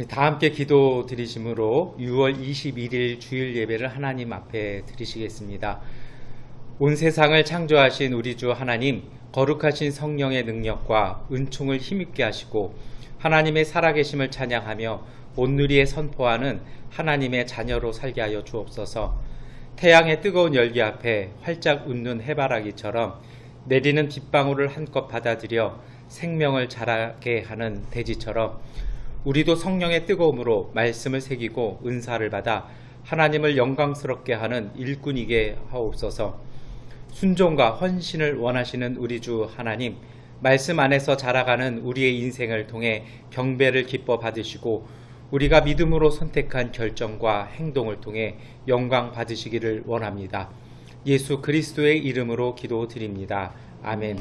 다 함께 기도 드리심으로 6월 21일 주일 예배를 하나님 앞에 드리시겠습니다. 온 세상을 창조하신 우리 주 하나님, 거룩하신 성령의 능력과 은총을 힘있게 하시고 하나님의 살아계심을 찬양하며 온누리에 선포하는 하나님의 자녀로 살게 하여 주옵소서. 태양의 뜨거운 열기 앞에 활짝 웃는 해바라기처럼 내리는 빗방울을 한껏 받아들여 생명을 자라게 하는 대지처럼 우리도 성령의 뜨거움으로 말씀을 새기고 은사를 받아 하나님을 영광스럽게 하는 일꾼이게 하옵소서. 순종과 헌신을 원하시는 우리 주 하나님, 말씀 안에서 자라가는 우리의 인생을 통해 경배를 기뻐 받으시고 우리가 믿음으로 선택한 결정과 행동을 통해 영광 받으시기를 원합니다. 예수 그리스도의 이름으로 기도드립니다. 아멘.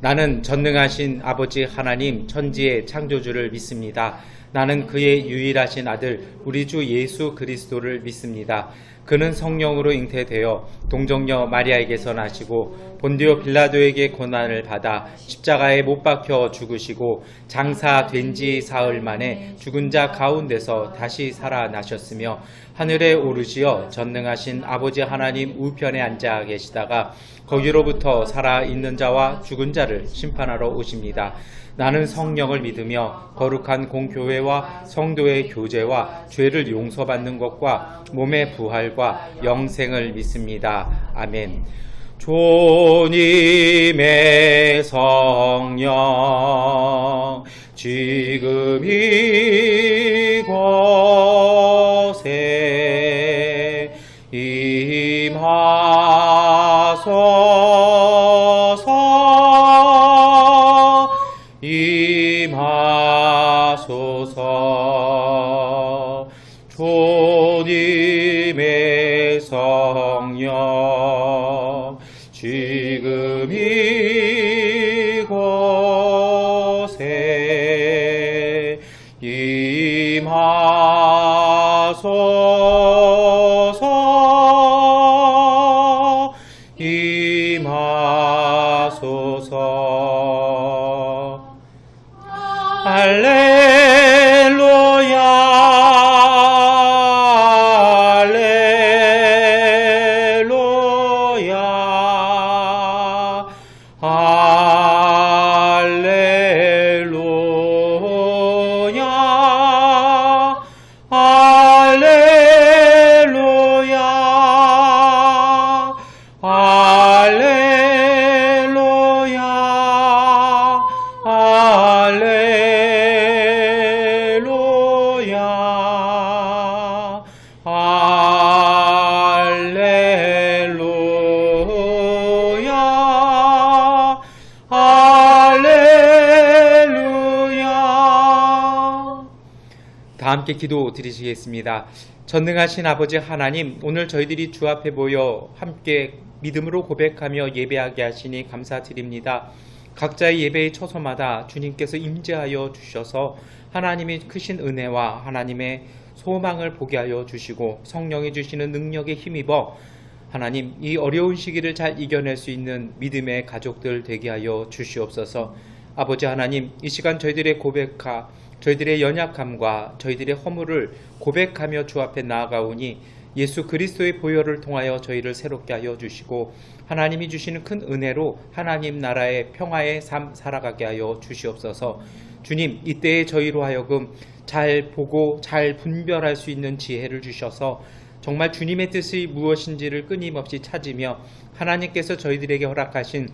나는 전능하신 아버지 하나님 천지의 창조주를 믿습니다. 나는 그의 유일하신 아들 우리 주 예수 그리스도를 믿습니다. 그는 성령으로 잉태되어 동정녀 마리아에게서 나시고 본디오 빌라도에게 고난을 받아 십자가에 못 박혀 죽으시고 장사된 지 사흘 만에 죽은 자 가운데서 다시 살아나셨으며 하늘에 오르시어 전능하신 아버지 하나님 우편에 앉아 계시다가 거기로부터 살아있는 자와 죽은 자를 심판하러 오십니다. 나는 성령을 믿으며 거룩한 공교회와 성도의 교제와 죄를 용서받는 것과 몸의 부활과 영생을 믿습니다. 아멘. 주님의 성령 지금 이곳에 임하소서. 주님의 성령 지금 이곳에 임하소서. 할렐루야, 할렐루야, 할렐루야, 할렐루야, 할렐루야, 할렐루야, 할렐루야, 할렐루야. 다 함께 기도 드리시겠습니다. 전능하신 아버지 하나님, 오늘 저희들이 주 앞에 모여 함께 믿음으로 고백하며 예배하게 하시니 감사드립니다. 각자의 예배의 처소마다 주님께서 임재하여 주셔서 하나님의 크신 은혜와 하나님의 소망을 보게 하여 주시고 성령이 주시는 능력에 힘입어 하나님 이 어려운 시기를 잘 이겨낼 수 있는 믿음의 가족들 되게 하여 주시옵소서. 아버지 하나님, 이 시간 저희들의 저희들의 연약함과 저희들의 허물을 고백하며 주 앞에 나아가오니 예수 그리스도의 보혈을 통하여 저희를 새롭게 하여 주시고 하나님이 주시는 큰 은혜로 하나님 나라의 평화의 삶 살아가게 하여 주시옵소서. 주님, 이때에 저희로 하여금 잘 보고 잘 분별할 수 있는 지혜를 주셔서 정말 주님의 뜻이 무엇인지를 끊임없이 찾으며 하나님께서 저희들에게 허락하신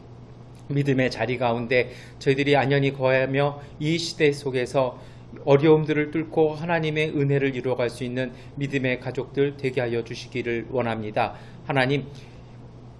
믿음의 자리 가운데 저희들이 안연히 거하며 이 시대 속에서 어려움들을 뚫고 하나님의 은혜를 이루어갈 수 있는 믿음의 가족들 되게 하여 주시기를 원합니다. 하나님,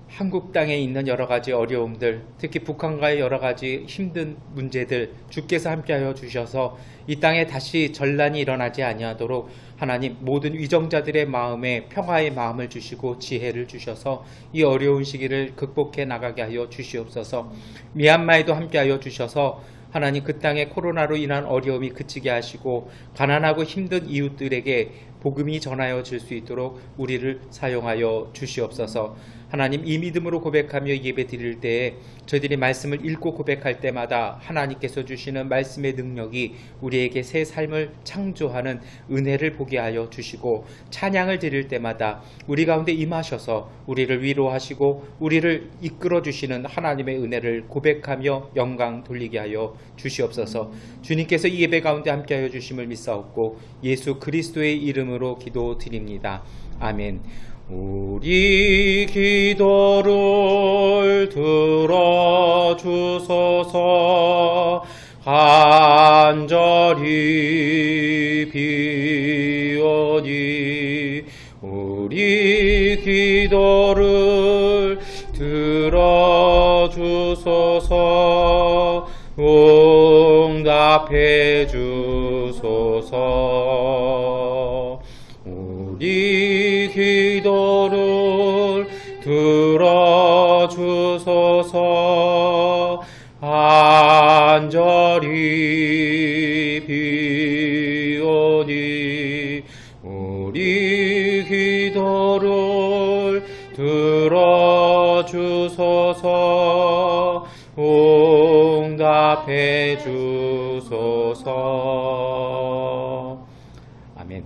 한국 땅에 있는 여러 가지 어려움들, 특히 북한과의 여러 가지 힘든 문제들 주께서 함께하여 주셔서 이 땅에 다시 전란이 일어나지 아니하도록 하나님 모든 위정자들의 마음에 평화의 마음을 주시고 지혜를 주셔서 이 어려운 시기를 극복해 나가게 하여 주시옵소서. 미얀마에도 함께하여 주셔서 하나님 그 땅에 코로나로 인한 어려움이 그치게 하시고 가난하고 힘든 이웃들에게 복음이 전하여질 수 있도록 우리를 사용하여 주시옵소서. 하나님, 이 믿음으로 고백하며 예배 드릴 때에 저희들이 말씀을 읽고 고백할 때마다 하나님께서 주시는 말씀의 능력이 우리에게 새 삶을 창조하는 은혜를 보게 하여 주시고, 찬양을 드릴 때마다 우리 가운데 임하셔서 우리를 위로하시고 우리를 이끌어 주시는 하나님의 은혜를 고백하며 영광 돌리게 하여 주시옵소서. 주님께서 이 예배 가운데 함께하여 주심을 믿사옵고 예수 그리스도의 이름으로 기도드립니다. 아멘. 우리 기도를 들어주소서. 간절히 비오니 우리 기도를 들어주소서. 응답해 주소서. 우리 기도를 들어주소서. 간절히 비오니 우리 기도를 들어주소서. 응답해 주소서. 아멘.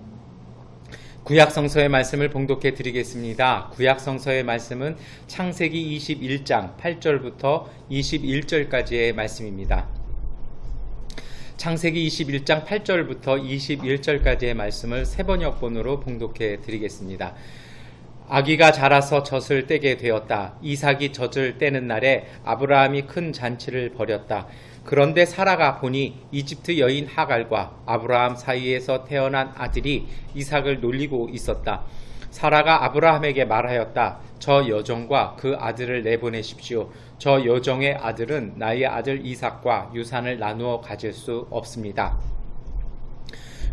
구약성서의 말씀을 봉독해 드리겠습니다. 구약성서의 말씀은 창세기 21장 8절부터 21절까지의 말씀입니다. 창세기 21장 8절부터 21절까지의 말씀을 세번역본으로 봉독해 드리겠습니다. 아기가 자라서 젖을 떼게 되었다. 이삭이 젖을 떼는 날에 아브라함이 큰 잔치를 벌였다. 그런데 사라가 보니 이집트 여인 하갈과 아브라함 사이에서 태어난 아들이 이삭을 놀리고 있었다. 사라가 아브라함에게 말하였다. 저 여종과 그 아들을 내보내십시오. 저 여종의 아들은 나의 아들 이삭과 유산을 나누어 가질 수 없습니다.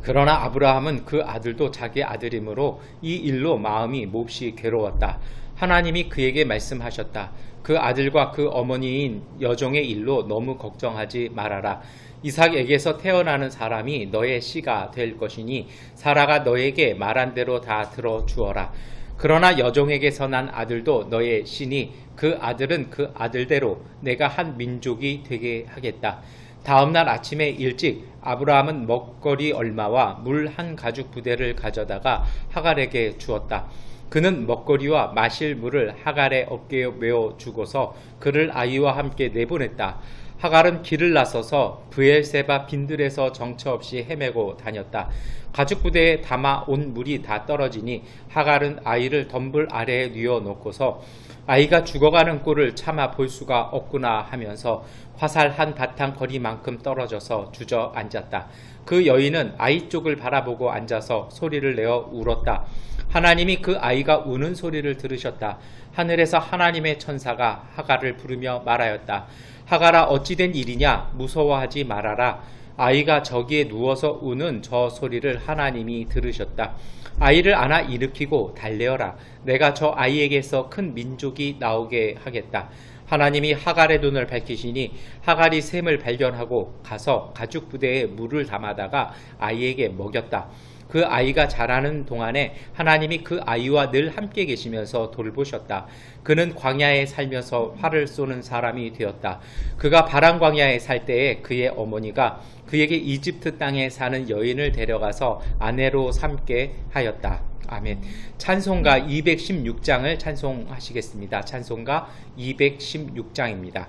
그러나 아브라함은 그 아들도 자기 아들이므로 이 일로 마음이 몹시 괴로웠다. 하나님이 그에게 말씀하셨다. 그 아들과 그 어머니인 여종의 일로 너무 걱정하지 말아라. 이삭에게서 태어나는 사람이 너의 씨가 될 것이니 사라가 너에게 말한 대로 다 들어주어라. 그러나 여종에게서 난 아들도 너의 씨니 그 아들은 그 아들대로 내가 한 민족이 되게 하겠다. 다음날 아침에 일찍 아브라함은 먹거리 얼마와 물 한 가죽 부대를 가져다가 하갈에게 주었다. 그는 먹거리와 마실 물을 하갈의 어깨에 메어 주고서 그를 아이와 함께 내보냈다. 하갈은 길을 나서서 브엘세바 빈들에서 정처 없이 헤매고 다녔다. 가죽 부대에 담아 온 물이 다 떨어지니 하갈은 아이를 덤불 아래에 뉘어놓고서 아이가 죽어가는 꼴을 참아 볼 수가 없구나 하면서 화살 한 바탕 거리만큼 떨어져서 주저앉았다. 그 여인은 아이 쪽을 바라보고 앉아서 소리를 내어 울었다. 하나님이 그 아이가 우는 소리를 들으셨다. 하늘에서 하나님의 천사가 하갈을 부르며 말하였다. 하갈아, 어찌된 일이냐? 무서워하지 말아라. 아이가 저기에 누워서 우는 저 소리를 하나님이 들으셨다. 아이를 안아 일으키고 달래어라. 내가 저 아이에게서 큰 민족이 나오게 하겠다. 하나님이 하갈의 눈을 밝히시니 하갈이 샘을 발견하고 가서 가죽 부대에 물을 담아다가 아이에게 먹였다. 그 아이가 자라는 동안에 하나님이 그 아이와 늘 함께 계시면서 돌보셨다. 그는 광야에 살면서 활을 쏘는 사람이 되었다. 그가 바람 광야에 살 때에 그의 어머니가 그에게 이집트 땅에 사는 여인을 데려가서 아내로 삼게 하였다. 아멘. 찬송가 216장을 찬송하시겠습니다. 찬송가 216장입니다.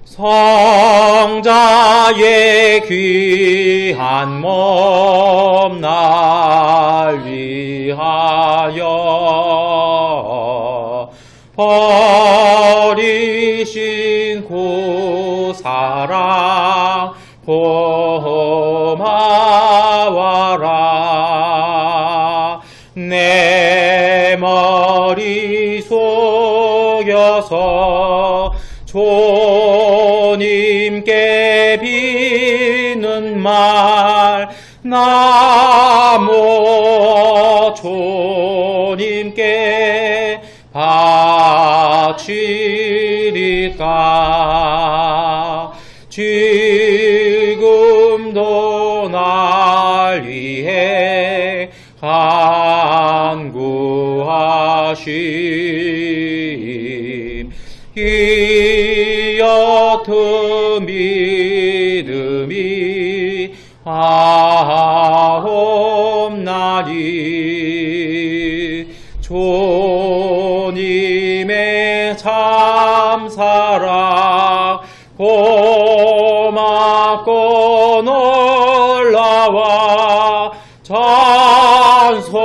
성자의 귀한 몸 날 위하여 버리신 그 사랑 고마워라. 내 머리 속여서 주님께 비는 말 나무 주님께 바치리까. 지금도 날 위해 간구하시 이 옅은 믿음이 하옵나니 주님의 참사랑 고맙고 놀라와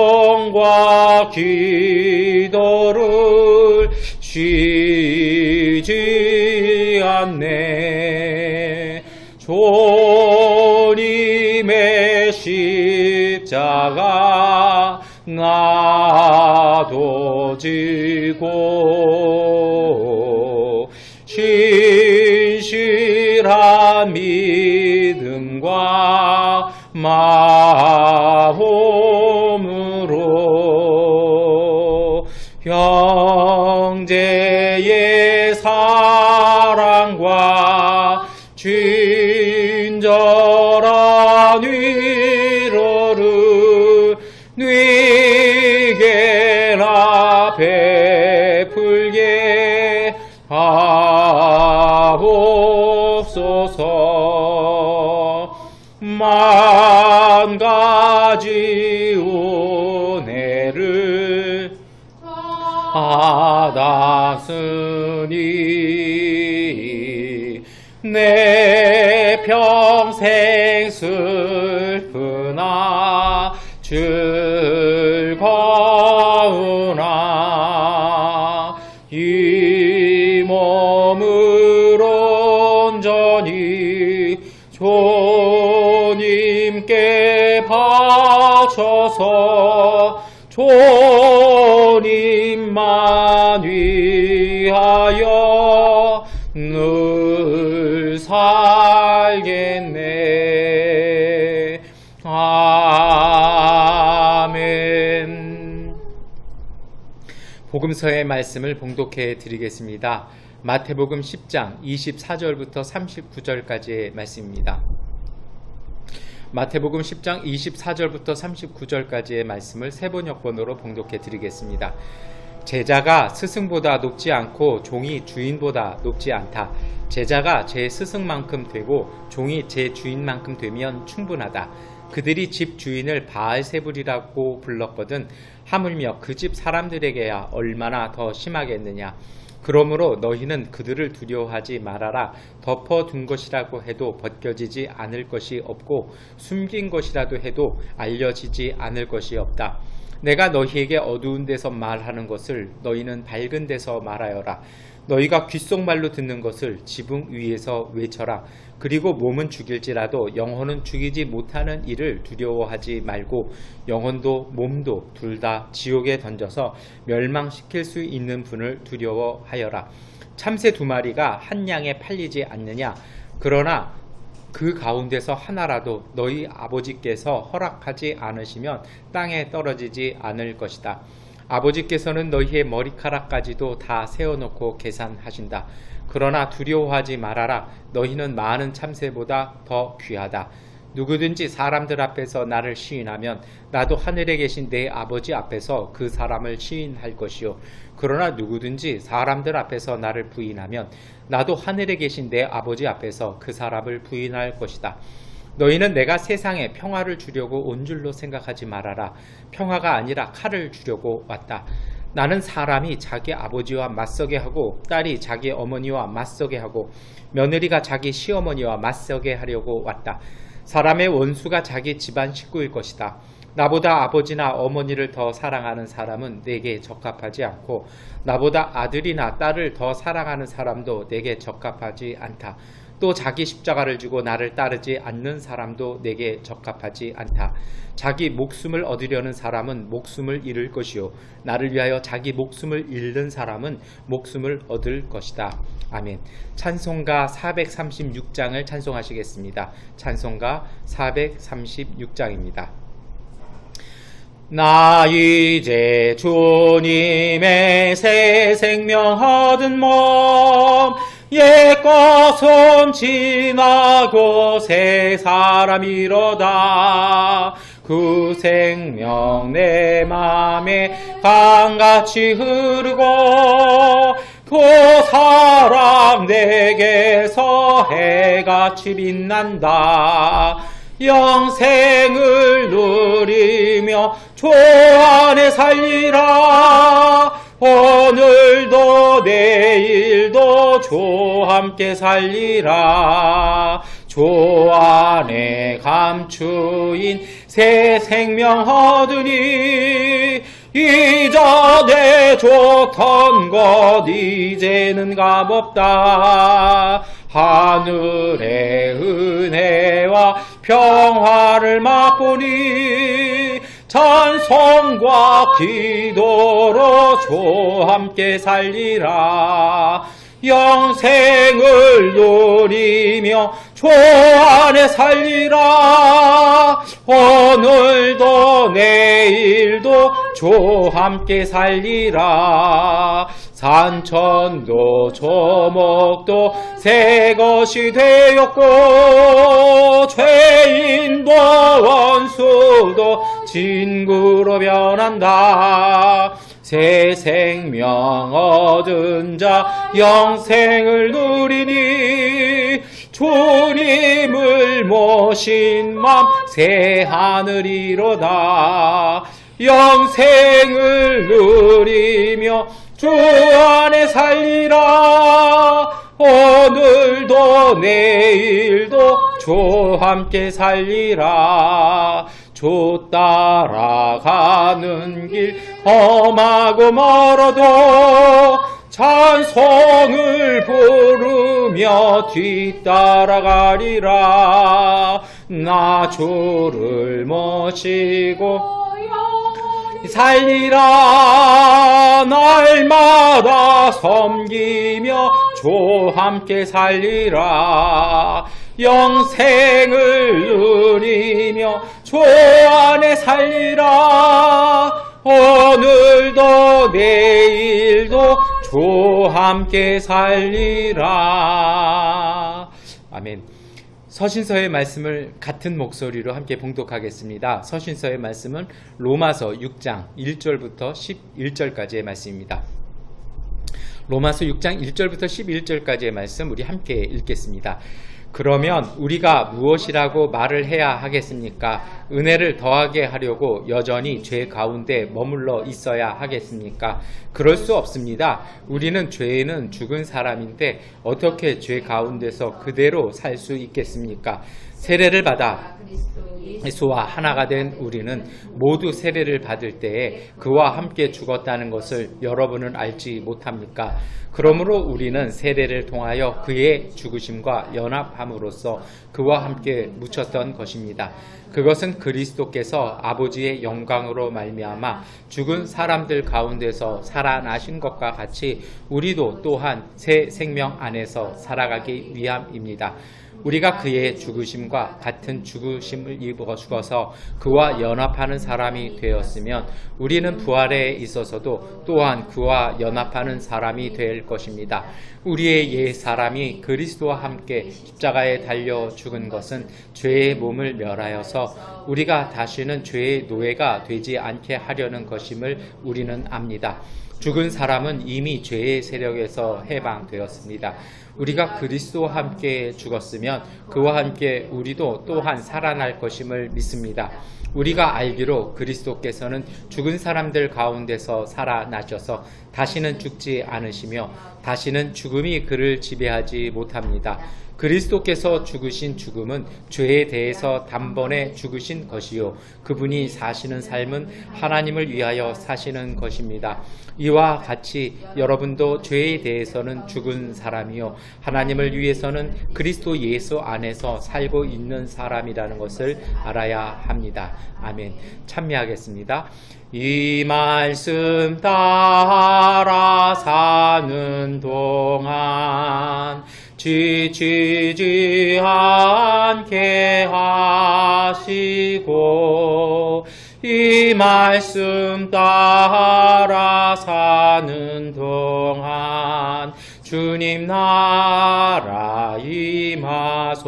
찬송과 기도를 쉬지 않네. 주님의 십자가 나도 지고 신실한 믿음과 마음으로 형제의 사랑과 친절한 위로를 네게나 베풀게 하옵소서. 만 가지 은혜를 받았으니 내 평생 슬프나 즐거우나 이 몸을 온전히 주님께 바쳐서 주님만 위하여 늘 살겠네. 아멘. 복음서의 말씀을 봉독해 드리겠습니다. 마태복음 10장 24절부터 39절까지의 말씀입니다. 마태복음 10장 24절부터 39절까지의 말씀을 세번역번으로 봉독해 드리겠습니다. 제자가 스승보다 높지 않고 종이 주인보다 높지 않다. 제자가 제 스승만큼 되고 종이 제 주인만큼 되면 충분하다. 그들이 집 주인을 바알세불이라고 불렀거든 하물며 그 집 사람들에게야 얼마나 더 심하겠느냐. 그러므로 너희는 그들을 두려워하지 말아라. 덮어둔 것이라고 해도 벗겨지지 않을 것이 없고 숨긴 것이라도 해도 알려지지 않을 것이 없다. 내가 너희에게 어두운 데서 말하는 것을 너희는 밝은 데서 말하여라. 너희가 귓속말로 듣는 것을 지붕 위에서 외쳐라. 그리고 몸은 죽일지라도 영혼은 죽이지 못하는 일을 두려워하지 말고 영혼도 몸도 둘 다 지옥에 던져서 멸망시킬 수 있는 분을 두려워하여라. 참새 2마리가 한 양에 팔리지 않느냐. 그러나 그 가운데서 하나라도 너희 아버지께서 허락하지 않으시면 땅에 떨어지지 않을 것이다. 아버지께서는 너희의 머리카락까지도 다 세어놓고 계산하신다. 그러나 두려워하지 말아라. 너희는 많은 참새보다 더 귀하다. 누구든지 사람들 앞에서 나를 시인하면 나도 하늘에 계신 내 아버지 앞에서 그 사람을 시인할 것이요. 그러나 누구든지 사람들 앞에서 나를 부인하면 나도 하늘에 계신 내 아버지 앞에서 그 사람을 부인할 것이다. 너희는 내가 세상에 평화를 주려고 온 줄로 생각하지 말아라. 평화가 아니라 칼을 주려고 왔다. 나는 사람이 자기 아버지와 맞서게 하고 딸이 자기 어머니와 맞서게 하고 며느리가 자기 시어머니와 맞서게 하려고 왔다. 사람의 원수가 자기 집안 식구일 것이다. 나보다 아버지나 어머니를 더 사랑하는 사람은 내게 적합하지 않고 나보다 아들이나 딸을 더 사랑하는 사람도 내게 적합하지 않다. 또 자기 십자가를 지고 나를 따르지 않는 사람도 내게 적합하지 않다. 자기 목숨을 얻으려는 사람은 목숨을 잃을 것이요 나를 위하여 자기 목숨을 잃는 사람은 목숨을 얻을 것이다. 아멘. 찬송가 436장을 찬송하시겠습니다. 찬송가 436장입니다. 나 이제 주님의 새 생명 얻은 몸 옛것은 지나고 새 사람이로다. 그 생명 내 맘에 강같이 흐르고 그 사랑 내게서 해같이 빛난다. 영생을 누리며 주 안에 살리라. 오늘도 내일도 주 함께 살리라. 주 안에 감추인 새 생명 얻으니 이전에 좋던 것 이제는 값없다. 하늘의 은혜와 평화를 맛보니 찬송과 기도로 주 함께 살리라. 영생을 누리며 주 안에 살리라. 오늘도 내일도 주 함께 살리라. 산천도 조목도 새 것이 되었고 죄인도 원수도 친구로 변한다. 새 생명 얻은 자 영생을 누리니 주님을 모신 맘 새 하늘이로다. 영생을 누리며 주 안에 살리라. 오늘도 내일도 주 함께 살리라. 주 따라가는 길 험하고 멀어도 찬송을 부르며 뒤따라가리라. 나 주를 모시고 살리라. 날마다 섬기며 주 함께 살리라. 영생을 누리며 주 안에 살리라. 오늘도 내일도 주 함께 살리라. 아멘. 서신서의 말씀을 같은 목소리로 함께 봉독하겠습니다. 서신서의 말씀은 로마서 6장 1절부터 11절까지의 말씀입니다. 로마서 6장 1절부터 11절까지의 말씀 우리 함께 읽겠습니다. 그러면 우리가 무엇이라고 말을 해야 하겠습니까? 은혜를 더하게 하려고 여전히 죄 가운데 머물러 있어야 하겠습니까? 그럴 수 없습니다. 우리는 죄에는 죽은 사람인데 어떻게 죄 가운데서 그대로 살 수 있겠습니까? 세례를 받아 예수와 하나가 된 우리는 모두 세례를 받을 때에 그와 함께 죽었다는 것을 여러분은 알지 못합니까? 그러므로 우리는 세례를 통하여 그의 죽으심과 연합함으로써 그와 함께 묻혔던 것입니다. 그것은 그리스도께서 아버지의 영광으로 말미암아 죽은 사람들 가운데서 살아나신 것과 같이 우리도 또한 새 생명 안에서 살아가기 위함입니다. 우리가 그의 죽으심과 같은 죽으심을 입어 죽어서 그와 연합하는 사람이 되었으면 우리는 부활에 있어서도 또한 그와 연합하는 사람이 될 것입니다. 우리의 옛 사람이 그리스도와 함께 십자가에 달려 죽은 것은 죄의 몸을 멸하여서 우리가 다시는 죄의 노예가 되지 않게 하려는 것임을 우리는 압니다. 죽은 사람은 이미 죄의 세력에서 해방되었습니다. 우리가 그리스도와 함께 죽었으면 그와 함께 우리도 또한 살아날 것임을 믿습니다. 우리가 알기로 그리스도께서는 죽은 사람들 가운데서 살아나셔서 다시는 죽지 않으시며 다시는 죽음이 그를 지배하지 못합니다. 그리스도께서 죽으신 죽음은 죄에 대해서 단번에 죽으신 것이요 그분이 사시는 삶은 하나님을 위하여 사시는 것입니다. 이와 같이 여러분도 죄에 대해서는 죽은 사람이요 하나님을 위해서는 그리스도 예수 안에서 살고 있는 사람이라는 것을 알아야 합니다. 아멘. 참여하겠습니다. 이 말씀 따라 사는 동안 지치지 않게 하시고 이 말씀 따라 사는 동안 주님 나라 임하소서.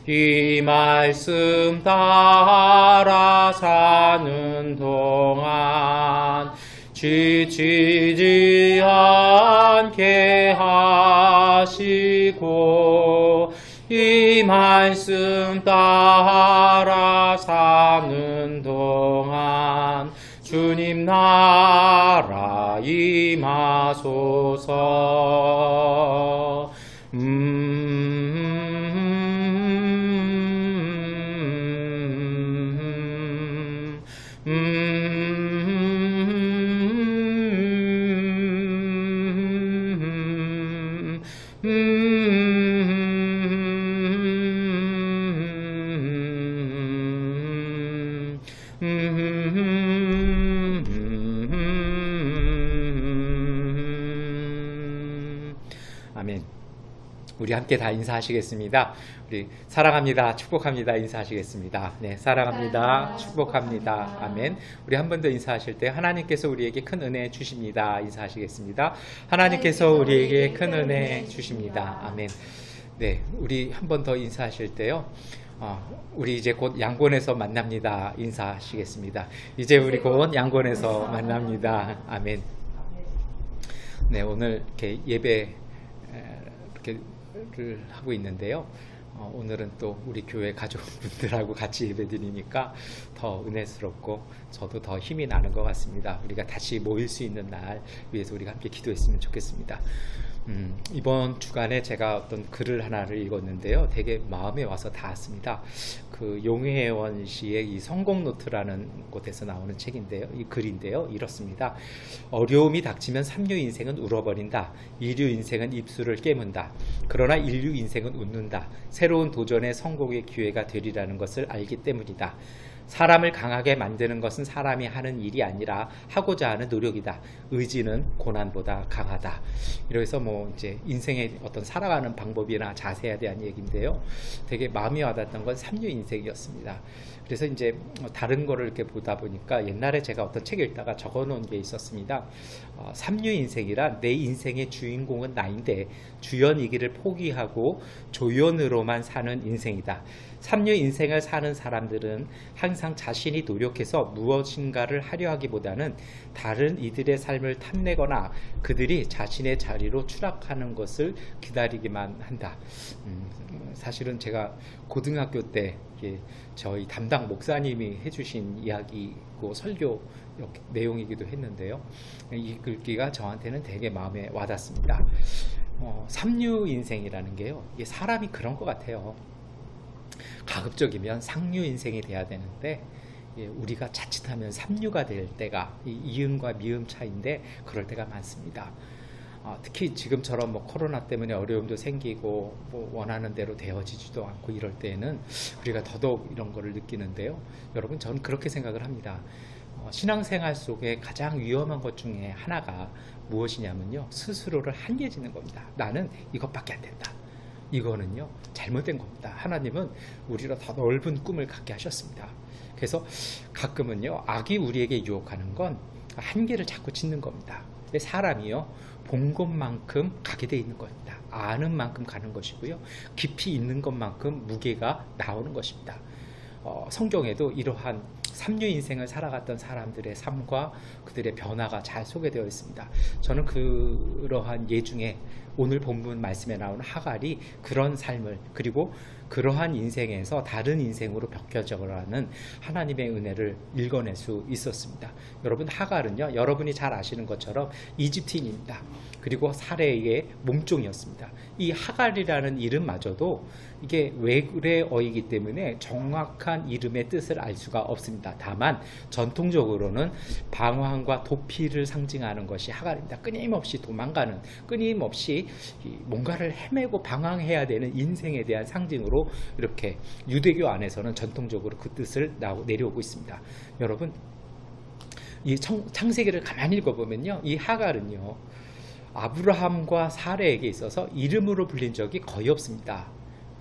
이 말씀 따라 사는 동안 지치지 않게 하시고 이 말씀 따라 사는 동안 주님 나라 임하소서. 아멘. 우리 함께 다 인사하시겠습니다. 우리 사랑합니다, 축복합니다 인사하시겠습니다. 네, 사랑합니다, 축복합니다. 아멘. 우리 한 번 더 인사하실 때 하나님께서 우리에게 큰 은혜 주십니다 인사하시겠습니다. 하나님께서 우리에게 큰 은혜 주십니다. 아멘. 네, 우리 한 번 더 인사하실 때요. 우리 이제 곧 양곤에서 만납니다 인사하시겠습니다. 이제 우리 곧 양곤에서 만납니다. 아멘. 네, 오늘 이렇게 예배 이렇게를 하고 있는데요. 오늘은 또 우리 교회 가족분들하고 같이 예배드리니까 더 은혜스럽고 저도 더 힘이 나는 것 같습니다. 우리가 다시 모일 수 있는 날 위해서 우리가 함께 기도했으면 좋겠습니다. 이번 주간에 제가 어떤 글을 하나를 읽었는데요. 되게 마음에 와서 닿았습니다. 그 용혜원 씨의 이 성공노트라는 곳에서 나오는 책인데요. 이 글인데요. 이렇습니다. 어려움이 닥치면 삼류 인생은 울어버린다. 이류 인생은 입술을 깨문다. 그러나 인류 인생은 웃는다. 새로운 도전의 성공의 기회가 되리라는 것을 알기 때문이다. 사람을 강하게 만드는 것은 사람이 하는 일이 아니라 하고자 하는 노력이다. 의지는 고난보다 강하다. 이래서 뭐 이제 인생의 어떤 살아가는 방법이나 자세에 대한 얘기인데요. 되게 마음이 와닿았던 건 삼류 인생이었습니다. 그래서 이제 다른 거를 이렇게 보다 보니까 옛날에 제가 어떤 책 읽다가 적어 놓은 게 있었습니다. 삼류 인생이란 내 인생의 주인공은 나인데 주연이기를 포기하고 조연으로만 사는 인생이다. 삼류 인생을 사는 사람들은 항상 자신이 노력해서 무엇인가를 하려 하기보다는 다른 이들의 삶을 탐내거나 그들이 자신의 자리로 추락하는 것을 기다리기만 한다. 사실은 제가 고등학교 때 저희 담당 목사님이 해주신 이야기고 설교 내용이기도 했는데요. 이 글귀가 저한테는 되게 마음에 와닿습니다. 삼류 인생이라는 게요. 이게 사람이 그런 것 같아요. 가급적이면 상류 인생이 돼야 되는데 우리가 자칫하면 삼류가 될 때가 이음과 미음 차이인데 그럴 때가 많습니다. 특히 지금처럼 뭐 코로나 때문에 어려움도 생기고 뭐 원하는 대로 되어지지도 않고 이럴 때에는 우리가 더더욱 이런 거를 느끼는데요. 여러분, 저는 그렇게 생각을 합니다. 신앙생활 속에 가장 위험한 것 중에 하나가 무엇이냐면요, 스스로를 한계 짓는 겁니다. 나는 이것밖에 안 된다. 이거는요 잘못된 겁니다. 하나님은 우리로 더 넓은 꿈을 갖게 하셨습니다. 그래서 가끔은요 악이 우리에게 유혹하는 건 한계를 자꾸 짓는 겁니다. 근데 사람이요 본 것만큼 가게 돼 있는 겁니다. 아는 만큼 가는 것이고요, 깊이 있는 것만큼 무게가 나오는 것입니다. 성경에도 이러한 삼류 인생을 살아갔던 사람들의 삶과 그들의 변화가 잘 소개되어 있습니다. 저는 그러한 예 중에 오늘 본문 말씀에 나오는 하갈이 그런 삶을, 그리고 그러한 인생에서 다른 인생으로 바뀌어져가는 하나님의 은혜를 읽어낼 수 있었습니다. 여러분, 하갈은요 여러분이 잘 아시는 것처럼 이집트인입니다. 그리고 사레의 몸종이었습니다. 이 하갈이라는 이름마저도 이게 외래어이기 때문에 정확한 이름의 뜻을 알 수가 없습니다. 다만 전통적으로는 방황과 도피를 상징하는 것이 하갈입니다. 끊임없이 도망가는, 끊임없이 뭔가를 헤매고 방황해야 되는 인생에 대한 상징으로 이렇게 유대교 안에서는 전통적으로 그 뜻을 내려오고 있습니다. 여러분, 이 창세기를 가만히 읽어보면요, 이 하갈은요 아브라함과 사레에게 있어서 이름으로 불린 적이 거의 없습니다.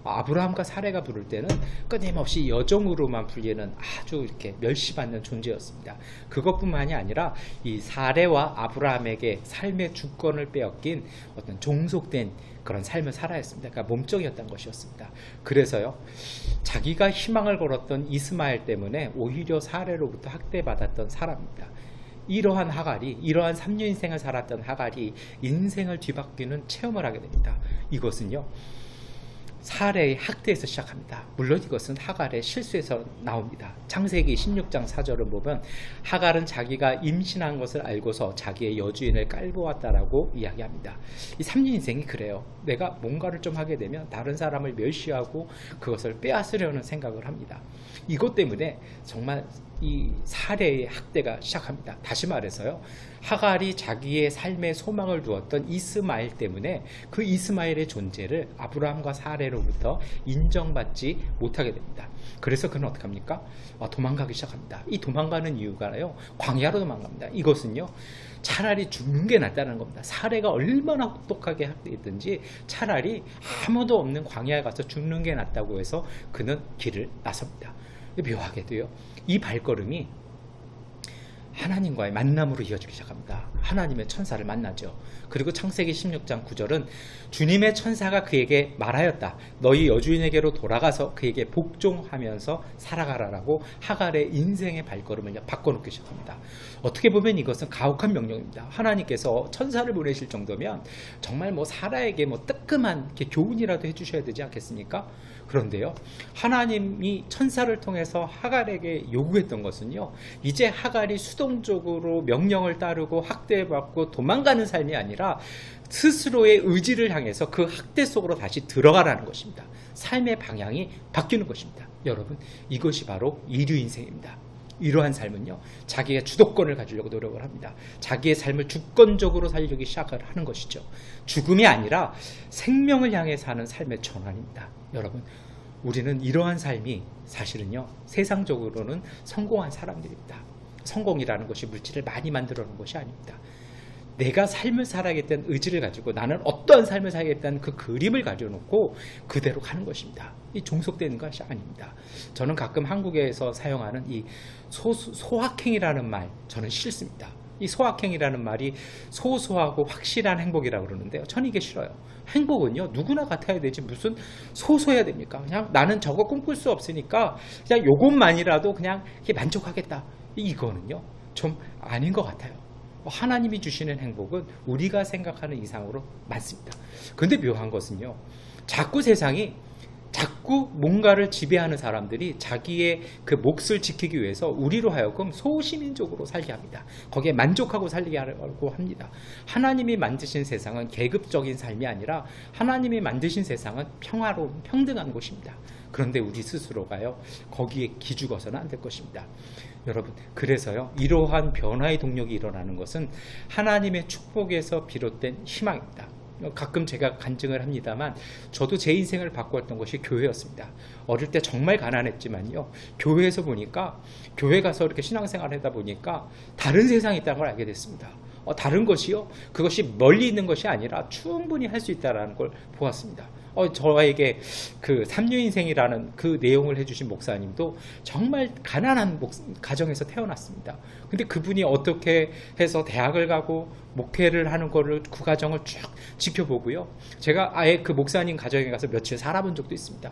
아브라함과 사레가 부를 때는 끊임없이 여종으로만 불리는 아주 이렇게 멸시받는 존재였습니다. 그것뿐만이 아니라 이 사레와 아브라함에게 삶의 주권을 빼앗긴 어떤 종속된 그런 삶을 살아야 했습니다. 그러니까 몸종이었던 것이었습니다. 그래서요, 자기가 희망을 걸었던 이스마엘 때문에 오히려 사레로부터 학대받았던 사람입니다. 이러한 하갈이, 이러한 3년 인생을 살았던 하갈이 인생을 뒤바뀌는 체험을 하게 됩니다. 이것은요, 사레의 학대에서 시작합니다. 물론 이것은 하갈의 실수에서 나옵니다. 창세기 16장 4절을 보면 하갈은 자기가 임신한 것을 알고서 자기의 여주인을 깔보았다라고 이야기합니다. 이 3년 인생이 그래요. 내가 뭔가를 좀 하게 되면 다른 사람을 멸시하고 그것을 빼앗으려는 생각을 합니다. 이것 때문에 정말 이 사레의 학대가 시작합니다. 다시 말해서요, 하갈이 자기의 삶의 소망을 두었던 이스마엘 때문에 그 이스마엘의 존재를 아브라함과 사레로부터 인정받지 못하게 됩니다. 그래서 그는 어떻게 합니까? 도망가기 시작합니다. 이 도망가는 이유가요, 광야로 도망갑니다. 이것은요, 차라리 죽는 게 낫다는 겁니다. 사레가 얼마나 혹독하게 학대했든지 차라리 아무도 없는 광야에 가서 죽는 게 낫다고 해서 그는 길을 나섭니다. 묘하게도요, 이 발걸음이 하나님과의 만남으로 이어지기 시작합니다. 하나님의 천사를 만나죠. 그리고 창세기 16장 9절은 주님의 천사가 그에게 말하였다. 너희 여주인에게로 돌아가서 그에게 복종하면서 살아가라라고 하갈의 인생의 발걸음을 바꿔놓기 시작합니다. 어떻게 보면 이것은 가혹한 명령입니다. 하나님께서 천사를 보내실 정도면 정말 사라에게 뜨끔한 이렇게 교훈이라도 해주셔야 되지 않겠습니까? 그런데요, 하나님이 천사를 통해서 하갈에게 요구했던 것은요, 이제 하갈이 수동적으로 명령을 따르고 학대받고 도망가는 삶이 아니라 스스로의 의지를 향해서 그 학대 속으로 다시 들어가라는 것입니다. 삶의 방향이 바뀌는 것입니다. 여러분, 이것이 바로 이류 인생입니다. 이러한 삶은요, 자기의 주도권을 가지려고 노력을 합니다. 자기의 삶을 주권적으로 살려기 시작을 하는 것이죠. 죽음이 아니라 생명을 향해 사는 삶의 전환입니다. 여러분, 우리는 이러한 삶이 사실은요, 세상적으로는 성공한 사람들입니다. 성공이라는 것이 물질을 많이 만들어 놓은 것이 아닙니다. 내가 삶을 살아야겠다는 의지를 가지고 나는 어떠한 삶을 살아야겠다는 그 그림을 가져놓고 그대로 가는 것입니다. 이 종속되는 것이 아닙니다. 저는 가끔 한국에서 사용하는 이 소확행이라는 말, 저는 싫습니다. 이 소확행이라는 말이 소소하고 확실한 행복이라고 그러는데요, 저는 이게 싫어요. 행복은요, 누구나 같아야 되지 무슨 소소해야 됩니까? 그냥 나는 저거 꿈꿀 수 없으니까 그냥 요것만이라도 그냥 이렇게 만족하겠다. 이거는요, 좀 아닌 것 같아요. 하나님이 주시는 행복은 우리가 생각하는 이상으로 많습니다. 그런데 묘한 것은요, 자꾸 세상이 자꾸 뭔가를 지배하는 사람들이 자기의 그 몫을 지키기 위해서 우리로 하여금 소시민적으로 살게 합니다. 거기에 만족하고 살게 하려고 합니다. 하나님이 만드신 세상은 계급적인 삶이 아니라 하나님이 만드신 세상은 평화로운 평등한 곳입니다. 그런데 우리 스스로가요, 거기에 기죽어서는 안 될 것입니다. 여러분, 그래서요, 이러한 변화의 동력이 일어나는 것은 하나님의 축복에서 비롯된 희망입니다. 가끔 제가 간증을 합니다만 저도 제 인생을 바꾸었던 것이 교회였습니다. 어릴 때 정말 가난했지만요, 교회에서 보니까, 교회 가서 이렇게 신앙생활을 하다 보니까 다른 세상이 있다는 걸 알게 됐습니다. 다른 것이요, 그것이 멀리 있는 것이 아니라 충분히 할 수 있다는 걸 보았습니다. 저에게 그 삼류인생이라는 그 내용을 해주신 목사님도 정말 가난한 가정에서 태어났습니다. 근데 그분이 어떻게 해서 대학을 가고 목회를 하는 거를 그 과정을 쭉 지켜보고요, 제가 아예 그 목사님 가정에 가서 며칠 살아본 적도 있습니다.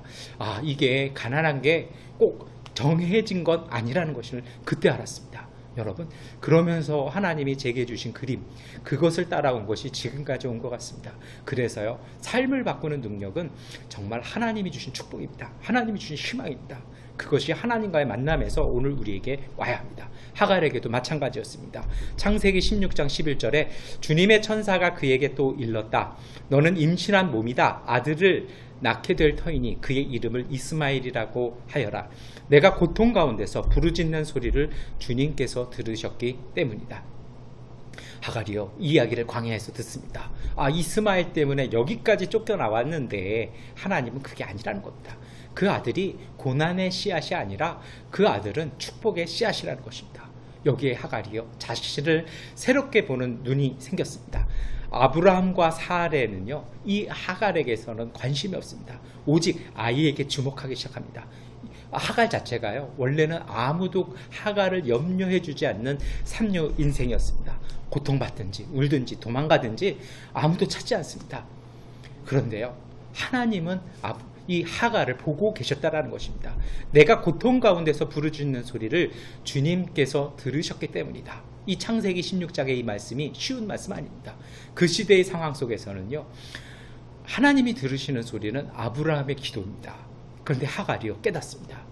이게 가난한 게 꼭 정해진 건 아니라는 것을 그때 알았습니다. 여러분, 그러면서 하나님이 제게 주신 그림, 그것을 따라온 것이 지금까지 온 것 같습니다. 그래서요, 삶을 바꾸는 능력은 정말 하나님이 주신 축복입니다. 하나님이 주신 희망입니다. 그것이 하나님과의 만남에서 오늘 우리에게 와야 합니다. 하갈에게도 마찬가지였습니다. 창세기 16장 11절에 주님의 천사가 그에게 또 일렀다. 너는 임신한 몸이다. 아들을 낳게 될 터이니 그의 이름을 이스마엘이라고 하여라. 내가 고통 가운데서 부르짖는 소리를 주님께서 들으셨기 때문이다. 하갈이요, 이 이야기를 광야에서 듣습니다. 이스마엘 때문에 여기까지 쫓겨나왔는데 하나님은 그게 아니라는 겁니다. 그 아들이 고난의 씨앗이 아니라 그 아들은 축복의 씨앗이라는 것입니다. 여기에 하갈이요, 자신을 새롭게 보는 눈이 생겼습니다. 아브라함과 사레는요, 이 하갈에게서는 관심이 없습니다. 오직 아이에게 주목하기 시작합니다. 하갈 자체가요, 원래는 아무도 하갈을 염려해 주지 않는 삼류 인생이었습니다. 고통받든지 울든지 도망가든지 아무도 찾지 않습니다. 그런데요, 하나님은 이 하갈을 보고 계셨다라는 것입니다. 내가 고통 가운데서 부르짖는 소리를 주님께서 들으셨기 때문이다. 이 창세기 16장의 이 말씀이 쉬운 말씀 아닙니다. 그 시대의 상황 속에서는요, 하나님이 들으시는 소리는 아브라함의 기도입니다. 그런데 하갈이요, 깨닫습니다.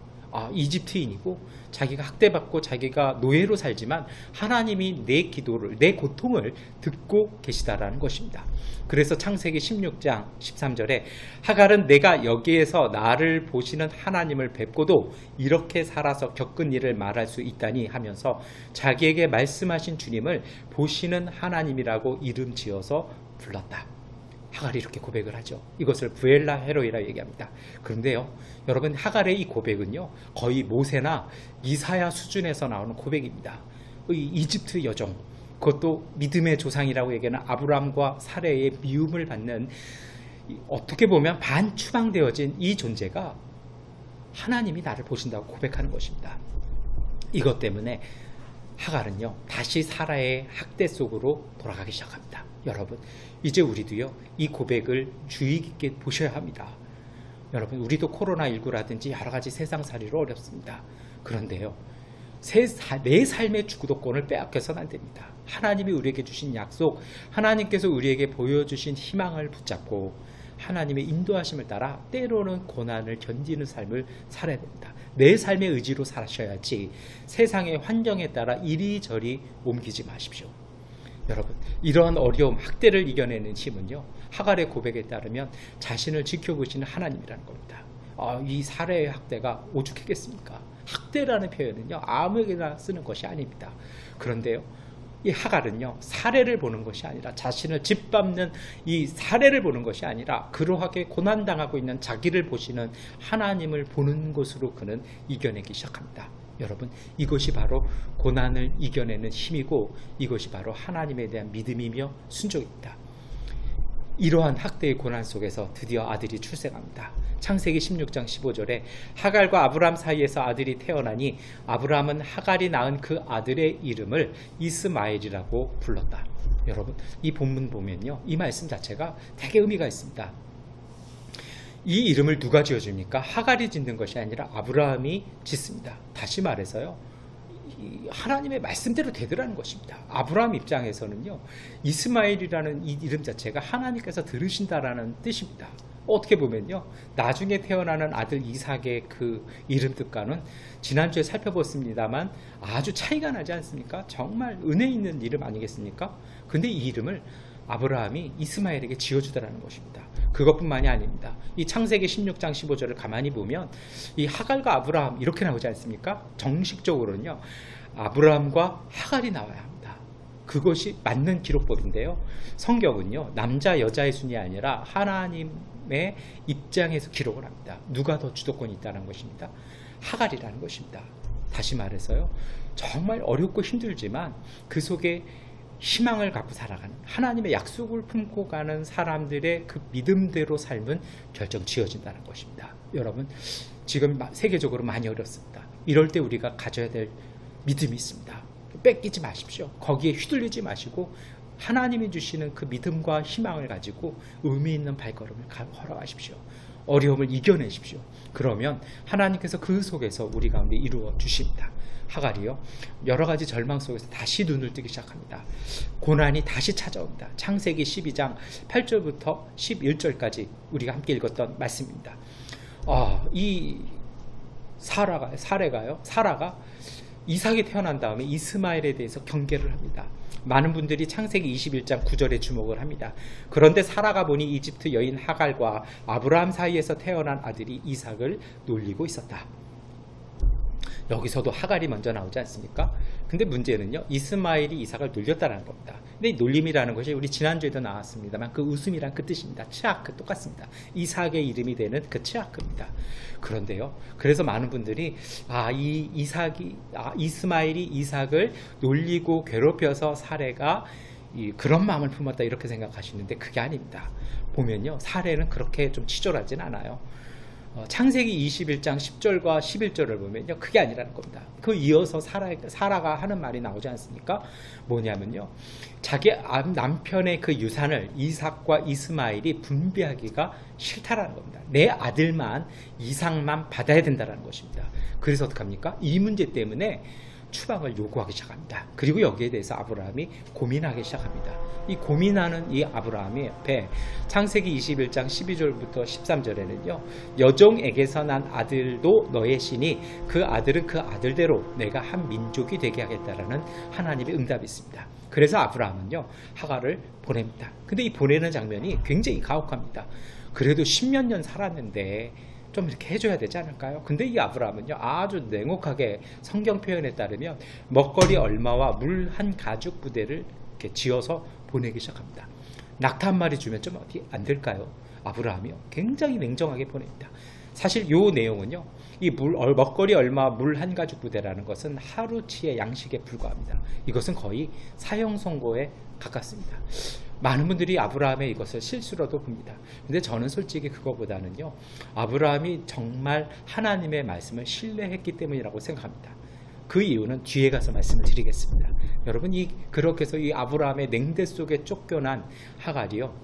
이집트인이고 자기가 학대받고 자기가 노예로 살지만 하나님이 내 기도를, 내 고통을 듣고 계시다라는 것입니다. 그래서 창세기 16장 13절에 하갈은 내가 여기에서 나를 보시는 하나님을 뵙고도 이렇게 살아서 겪은 일을 말할 수 있다니 하면서 자기에게 말씀하신 주님을 보시는 하나님이라고 이름 지어서 불렀다. 하갈이 이렇게 고백을 하죠. 이것을 부엘라 헤로이라 얘기합니다. 그런데요, 여러분, 하갈의 이 고백은요, 거의 모세나 이사야 수준에서 나오는 고백입니다. 이 이집트 여정, 그것도 믿음의 조상이라고 얘기하는 아브라함과 사레의 미움을 받는, 어떻게 보면 반추방되어진 이 존재가 하나님이 나를 보신다고 고백하는 것입니다. 이것 때문에 하갈은요, 다시 사라의 학대 속으로 돌아가기 시작합니다. 여러분, 이제 우리도요, 이 고백을 주의 깊게 보셔야 합니다. 여러분, 우리도 코로나19라든지 여러 가지 세상살이로 어렵습니다. 그런데요, 내 삶의 주도권을 빼앗겨서는 안 됩니다. 하나님이 우리에게 주신 약속, 하나님께서 우리에게 보여주신 희망을 붙잡고 하나님의 인도하심을 따라 때로는 고난을 견디는 삶을 살아야 됩니다. 내 삶의 의지로 사셔야지 세상의 환경에 따라 이리저리 옮기지 마십시오. 여러분, 이러한 어려움, 학대를 이겨내는 힘은요, 하갈의 고백에 따르면 자신을 지켜보시는 하나님이라는 겁니다. 이 사례의 학대가 오죽했겠습니까? 학대라는 표현은요, 아무에게나 쓰는 것이 아닙니다. 그런데요, 이 하갈은요, 사례를 보는 것이 아니라, 자신을 짓밟는 이 사례를 보는 것이 아니라 그러하게 고난당하고 있는 자기를 보시는 하나님을 보는 것으로 그는 이겨내기 시작합니다. 여러분, 이것이 바로 고난을 이겨내는 힘이고 이것이 바로 하나님에 대한 믿음이며 순종입니다. 이러한 학대의 고난 속에서 드디어 아들이 출생합니다. 창세기 16장 15절에 하갈과 아브라함 사이에서 아들이 태어나니 아브라함은 하갈이 낳은 그 아들의 이름을 이스마엘이라고 불렀다. 여러분, 이 본문 보면요, 이 말씀 자체가 되게 의미가 있습니다. 이 이름을 누가 지어줍니까? 하갈이 짓는 것이 아니라 아브라함이 짓습니다. 다시 말해서요, 하나님의 말씀대로 되더라는 것입니다. 아브라함 입장에서는요, 이스마엘이라는 이 이름 자체가 하나님께서 들으신다라는 뜻입니다. 어떻게 보면요, 나중에 태어나는 아들 이삭의 그 이름 뜻과는 지난주에 살펴봤습니다만 아주 차이가 나지 않습니까? 정말 은혜 있는 이름 아니겠습니까? 근데 이 이름을 아브라함이 이스마엘에게 지어주더라는 것입니다. 그것뿐만이 아닙니다. 이 창세기 16장 15절을 가만히 보면 이 하갈과 아브라함 이렇게 나오지 않습니까? 정식적으로는요, 아브라함과 하갈이 나와야 합니다. 그것이 맞는 기록법인데요, 성경은요, 남자 여자의 순이 아니라 하나님의 입장에서 기록을 합니다. 누가 더 주도권이 있다는 것입니다. 하갈이라는 것입니다. 다시 말해서요, 정말 어렵고 힘들지만 그 속에 희망을 갖고 살아가는, 하나님의 약속을 품고 가는 사람들의 그 믿음대로 삶은 결정 지어진다는 것입니다. 여러분, 지금 세계적으로 많이 어렵습니다. 이럴 때 우리가 가져야 될 믿음이 있습니다. 뺏기지 마십시오. 거기에 휘둘리지 마시고 하나님이 주시는 그 믿음과 희망을 가지고 의미 있는 발걸음을 걸어가십시오. 어려움을 이겨내십시오. 그러면 하나님께서 그 속에서 우리 가운데 이루어 주십니다. 하갈이요, 여러 가지 절망 속에서 다시 눈을 뜨기 시작합니다. 고난이 다시 찾아옵니다. 창세기 12장 8절부터 11절까지 우리가 함께 읽었던 말씀입니다. 이 사라가 이삭이 태어난 다음에 이스마엘에 대해서 경계를 합니다. 많은 분들이 창세기 21장 9절에 주목을 합니다. 그런데 사라가 보니 이집트 여인 하갈과 아브라함 사이에서 태어난 아들이 이삭을 놀리고 있었다. 여기서도 하갈이 먼저 나오지 않습니까? 근데 문제는요, 이스마엘이 이삭을 놀렸다는 겁니다. 근데 이 놀림이라는 것이 우리 지난주에도 나왔습니다만 그 웃음이란 그 뜻입니다. 츠아크 똑같습니다. 이삭의 이름이 되는 그 츠아크입니다. 그런데요, 그래서 많은 분들이 이 이스마엘이 이삭을 놀리고 괴롭혀서 사레가 그런 마음을 품었다 이렇게 생각하시는데 그게 아닙니다. 보면요, 사레는 그렇게 좀 치졸하진 않아요. 창세기 21장 10절과 11절을 보면요, 그게 아니라는 겁니다. 그 이어서 사라가 하는 말이 나오지 않습니까? 뭐냐면요, 자기 남편의 그 유산을 이삭과 이스마엘이 분배하기가 싫다라는 겁니다. 내 아들만, 이삭만 받아야 된다는 것입니다. 그래서 어떡합니까? 이 문제 때문에 추방을 요구하기 시작합니다. 그리고 여기에 대해서 아브라함이 고민하기 시작합니다. 이 고민하는 이 아브라함이 앞에 창세기 21장 12절부터 13절에는요, 여종에게서 난 아들도 너의 신이 그 아들은 그 아들대로 내가 한 민족이 되게 하겠다라는 하나님의 응답이 있습니다. 그래서 아브라함은요, 하갈을 보냅니다. 근데 이 보내는 장면이 굉장히 가혹합니다. 그래도 10몇 년 살았는데 좀 이렇게 해줘야 되지 않을까요? 근데 이 아브라함은요, 아주 냉혹하게 성경 표현에 따르면 먹거리 얼마와 물 한 가죽 부대를 이렇게 지어서 보내기 시작합니다. 낙타 한 마리 주면 좀 어디 안 될까요? 아브라함이요, 굉장히 냉정하게 보냅니다. 사실 이 내용은요, 이 먹거리 얼마 물 한 가죽 부대라는 것은 하루치의 양식에 불과합니다. 이것은 거의 사형 선고에 가깝습니다. 많은 분들이 아브라함의 이것을 실수로도 봅니다. 근데 저는 솔직히 그거보다는요, 아브라함이 정말 하나님의 말씀을 신뢰했기 때문이라고 생각합니다. 그 이유는 뒤에 가서 말씀을 드리겠습니다. 여러분, 그렇게 해서 이 아브라함의 냉대 속에 쫓겨난 하갈이요,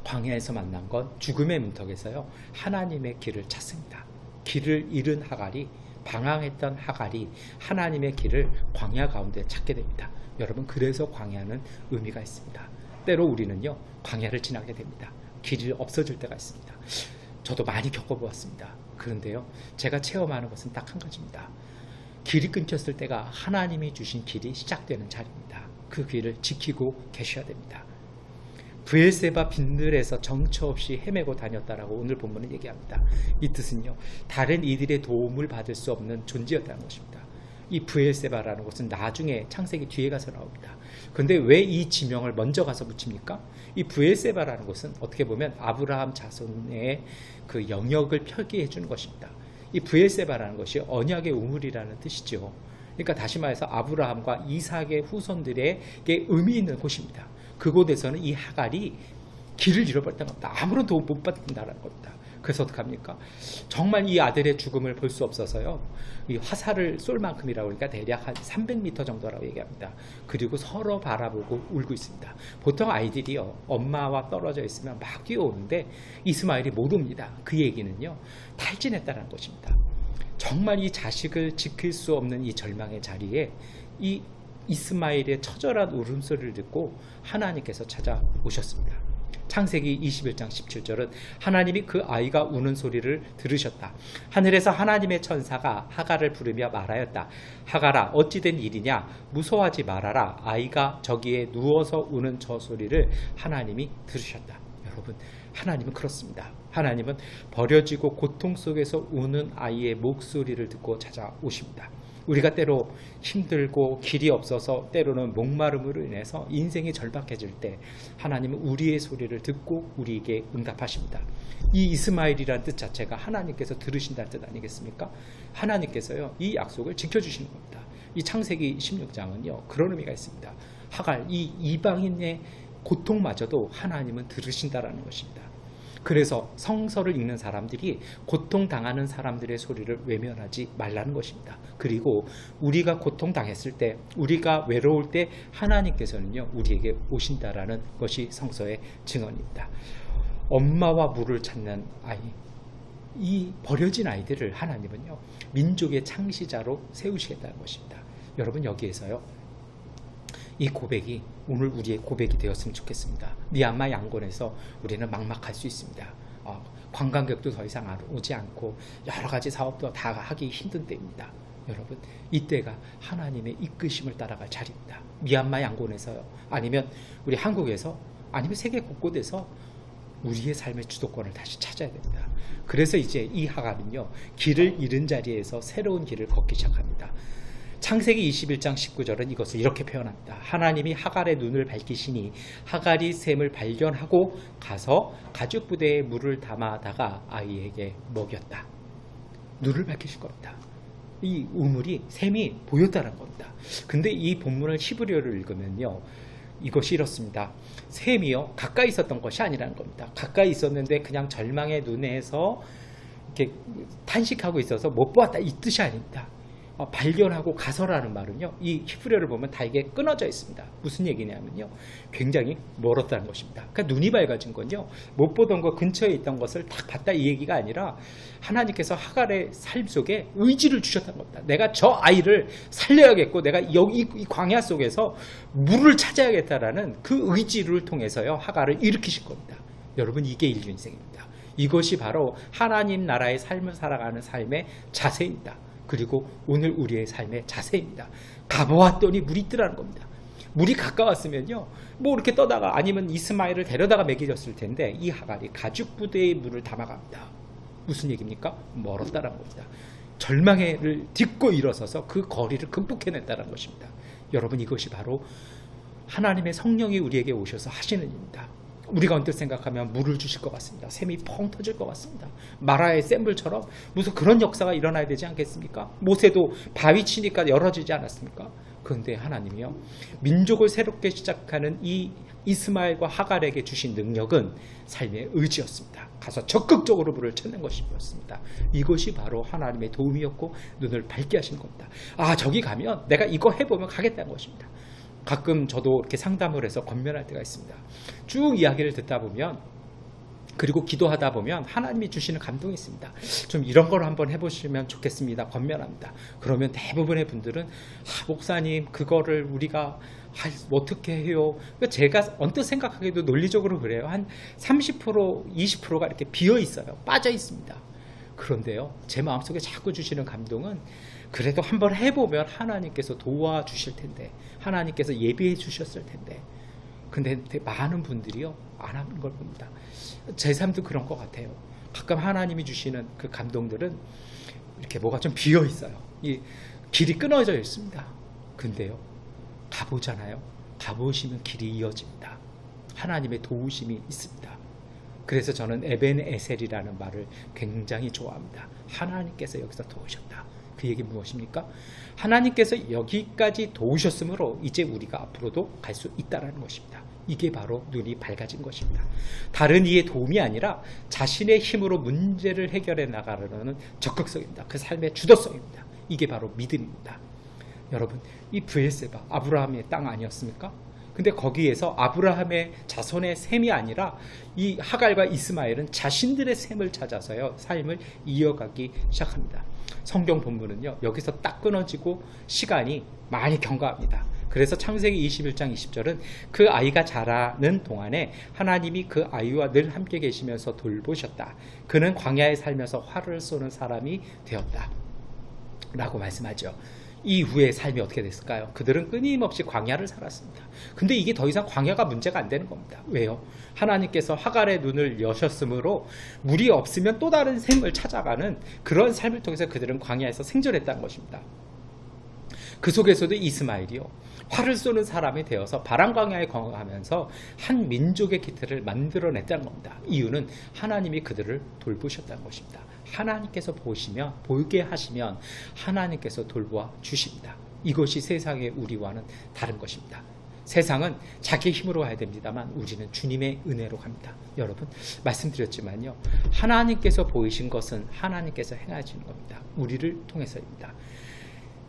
광야에서 만난 건 죽음의 문턱에서요, 하나님의 길을 찾습니다. 길을 잃은 하갈이, 방황했던 하갈이 하나님의 길을 광야 가운데 찾게 됩니다. 여러분, 그래서 광야는 의미가 있습니다. 때로 우리는요, 광야를 지나게 됩니다. 길이 없어질 때가 있습니다. 저도 많이 겪어보았습니다. 그런데요, 제가 체험하는 것은 딱 한 가지입니다. 길이 끊겼을 때가 하나님이 주신 길이 시작되는 자리입니다. 그 길을 지키고 계셔야 됩니다. 브엘세바 빈들에서 정처 없이 헤매고 다녔다라고 오늘 본문은 얘기합니다. 이 뜻은요, 다른 이들의 도움을 받을 수 없는 존재였다는 것입니다. 이 브엘세바라는 것은 나중에 창세기 뒤에 가서 나옵니다. 그런데 왜 이 지명을 먼저 가서 붙입니까? 이 브엘세바라는 것은 어떻게 보면 아브라함 자손의 그 영역을 표기해 주는 것입니다. 이 브엘세바라는 것이 언약의 우물이라는 뜻이죠. 그러니까 다시 말해서 아브라함과 이삭의 후손들에게 의미 있는 곳입니다. 그곳에서는 이 하갈이 길을 잃어버렸다는 겁니다. 아무런 도움 못 받는다는 겁니다. 그래서 어떡합니까? 정말 이 아들의 죽음을 볼 수 없어서요, 이 화살을 쏠 만큼이라고, 그러니까 대략 한 300m 정도라고 얘기합니다. 그리고 서로 바라보고 울고 있습니다. 보통 아이들이요, 엄마와 떨어져 있으면 막 뛰어오는데 이스마엘이 못 옵니다. 그 얘기는요, 탈진했다는 것입니다. 정말 이 자식을 지킬 수 없는 이 절망의 자리에 이 이스마엘의 처절한 울음소리를 듣고 하나님께서 찾아오셨습니다. 창세기 21장 17절은 하나님이 그 아이가 우는 소리를 들으셨다. 하늘에서 하나님의 천사가 하갈을 부르며 말하였다. 하갈아, 어찌된 일이냐? 무서워하지 말아라. 아이가 저기에 누워서 우는 저 소리를 하나님이 들으셨다. 여러분, 하나님은 그렇습니다. 하나님은 버려지고 고통 속에서 우는 아이의 목소리를 듣고 찾아오십니다. 우리가 때로 힘들고 길이 없어서 때로는 목마름으로 인해서 인생이 절박해질 때 하나님은 우리의 소리를 듣고 우리에게 응답하십니다. 이 이스마엘이라는 뜻 자체가 하나님께서 들으신다는 뜻 아니겠습니까? 하나님께서요, 이 약속을 지켜주시는 겁니다. 이 창세기 16장은요, 그런 의미가 있습니다. 하갈, 이 이방인의 고통마저도 하나님은 들으신다라는 것입니다. 그래서 성서를 읽는 사람들이 고통당하는 사람들의 소리를 외면하지 말라는 것입니다. 그리고 우리가 고통당했을 때, 우리가 외로울 때 하나님께서는요, 우리에게 오신다라는 것이 성서의 증언입니다. 엄마와 물을 찾는 아이, 이 버려진 아이들을 하나님은요, 민족의 창시자로 세우시겠다는 것입니다. 여러분, 여기에서요, 이 고백이 오늘 우리의 고백이 되었으면 좋겠습니다. 미얀마 양곤에서 우리는 막막할 수 있습니다. 관광객도 더 이상 오지 않고 여러 가지 사업도 다 하기 힘든 때입니다. 여러분, 이때가 하나님의 이끄심을 따라갈 자리입니다. 미얀마 양곤에서요, 아니면 우리 한국에서, 아니면 세계 곳곳에서 우리의 삶의 주도권을 다시 찾아야 됩니다. 그래서 이제 이 하갈은요, 길을 잃은 자리에서 새로운 길을 걷기 시작합니다. 창세기 21장 19절은 이것을 이렇게 표현합니다. 하나님이 하갈의 눈을 밝히시니 하갈이 샘을 발견하고 가서 가죽 부대에 물을 담아다가 아이에게 먹였다. 눈을 밝히실 겁니다. 이 우물이 샘이 보였다는 겁니다. 근데 이 본문을 히브리어를 읽으면요, 이것이 이렇습니다. 샘이요 가까이 있었던 것이 아니라는 겁니다. 가까이 있었는데 그냥 절망의 눈에서 이렇게 탄식하고 있어서 못 보았다, 이 뜻이 아닙니다. 발견하고 가서라는 말은요, 이 히브리어를 보면 다 이게 끊어져 있습니다. 무슨 얘기냐면요, 굉장히 멀었다는 것입니다. 그러니까 눈이 밝아진 건요, 못 보던 것, 근처에 있던 것을 딱 봤다, 이 얘기가 아니라 하나님께서 하갈의 삶 속에 의지를 주셨다는 겁니다. 내가 저 아이를 살려야겠고 내가 여기 이 광야 속에서 물을 찾아야겠다라는 그 의지를 통해서요, 하갈을 일으키실 겁니다. 여러분, 이게 인류 인생입니다. 이것이 바로 하나님 나라의 삶을 살아가는 삶의 자세입니다. 그리고 오늘 우리의 삶의 자세입니다. 가보았더니 물이 있더라는 겁니다. 물이 가까웠으면요, 뭐 이렇게 떠다가 아니면 이스마엘을 데려다가 먹이졌을 텐데, 이 하갈이 가죽 부대에 물을 담아갑니다. 무슨 얘기입니까? 멀었다는 겁니다. 절망을 딛고 일어서서 그 거리를 극복해냈다는 것입니다. 여러분, 이것이 바로 하나님의 성령이 우리에게 오셔서 하시는 일입니다. 우리가 언뜻 생각하면 물을 주실 것 같습니다. 샘이 펑 터질 것 같습니다. 마라의 샘물처럼 무슨 그런 역사가 일어나야 되지 않겠습니까? 모세도 바위 치니까 열어지지 않았습니까? 그런데 하나님이요, 민족을 새롭게 시작하는 이 이스마엘과 하갈에게 주신 능력은 삶의 의지였습니다. 가서 적극적으로 물을 찾는 것이었습니다. 이것이 바로 하나님의 도움이었고 눈을 밝게 하신 겁니다. 아, 저기 가면 내가 이거 해보면 가겠다는 것입니다. 가끔 저도 이렇게 상담을 해서 권면할 때가 있습니다. 쭉 이야기를 듣다 보면, 그리고 기도하다 보면 하나님이 주시는 감동이 있습니다. 좀 이런 걸 한번 해보시면 좋겠습니다. 권면합니다. 그러면 대부분의 분들은 목사님, 그거를 우리가 어떻게 해요? 제가 언뜻 생각하기도 논리적으로 그래요. 한 30%, 20%가 이렇게 비어 있어요. 빠져 있습니다. 그런데요, 제 마음속에 자꾸 주시는 감동은, 그래도 한번 해보면 하나님께서 도와주실 텐데, 하나님께서 예비해 주셨을 텐데, 근데 많은 분들이요, 안 하는 걸 봅니다. 제 삶도 그런 것 같아요. 가끔 하나님이 주시는 그 감동들은 이렇게 뭐가 좀 비어 있어요. 이 길이 끊어져 있습니다. 근데요, 가보잖아요. 가보시면 길이 이어집니다. 하나님의 도우심이 있습니다. 그래서 저는 에벤에셀이라는 말을 굉장히 좋아합니다. 하나님께서 여기서 도우셨다. 그 얘기 무엇입니까? 하나님께서 여기까지 도우셨으므로 이제 우리가 앞으로도 갈 수 있다는 것입니다. 이게 바로 눈이 밝아진 것입니다. 다른 이의 도움이 아니라 자신의 힘으로 문제를 해결해 나가려는 적극성입니다. 그 삶의 주도성입니다. 이게 바로 믿음입니다. 여러분, 이 브엘세바, 아브라함의 땅 아니었습니까? 근데 거기에서 아브라함의 자손의 셈이 아니라 이 하갈과 이스마엘은 자신들의 셈을 찾아서요, 삶을 이어가기 시작합니다. 성경 본문은요, 여기서 딱 끊어지고 시간이 많이 경과합니다. 그래서 창세기 21장 20절은 그 아이가 자라는 동안에 하나님이 그 아이와 늘 함께 계시면서 돌보셨다. 그는 광야에 살면서 활을 쏘는 사람이 되었다. 라고 말씀하죠. 이후의 삶이 어떻게 됐을까요? 그들은 끊임없이 광야를 살았습니다. 근데 이게 더 이상 광야가 문제가 안 되는 겁니다. 왜요? 하나님께서 하갈의 눈을 여셨으므로 물이 없으면 또 다른 샘을 찾아가는 그런 삶을 통해서 그들은 광야에서 생존했다는 것입니다. 그 속에서도 이스마엘이요, 활을 쏘는 사람이 되어서 바람광야에 거하면서 한 민족의 기틀을 만들어냈다는 겁니다. 이유는 하나님이 그들을 돌보셨다는 것입니다. 하나님께서 보게 하시면 하나님께서 돌보아 주십니다. 이것이 세상의 우리와는 다른 것입니다. 세상은 자기 힘으로 가야 됩니다만 우리는 주님의 은혜로 갑니다. 여러분, 말씀드렸지만요, 하나님께서 보이신 것은 하나님께서 행하시는 겁니다. 우리를 통해서입니다.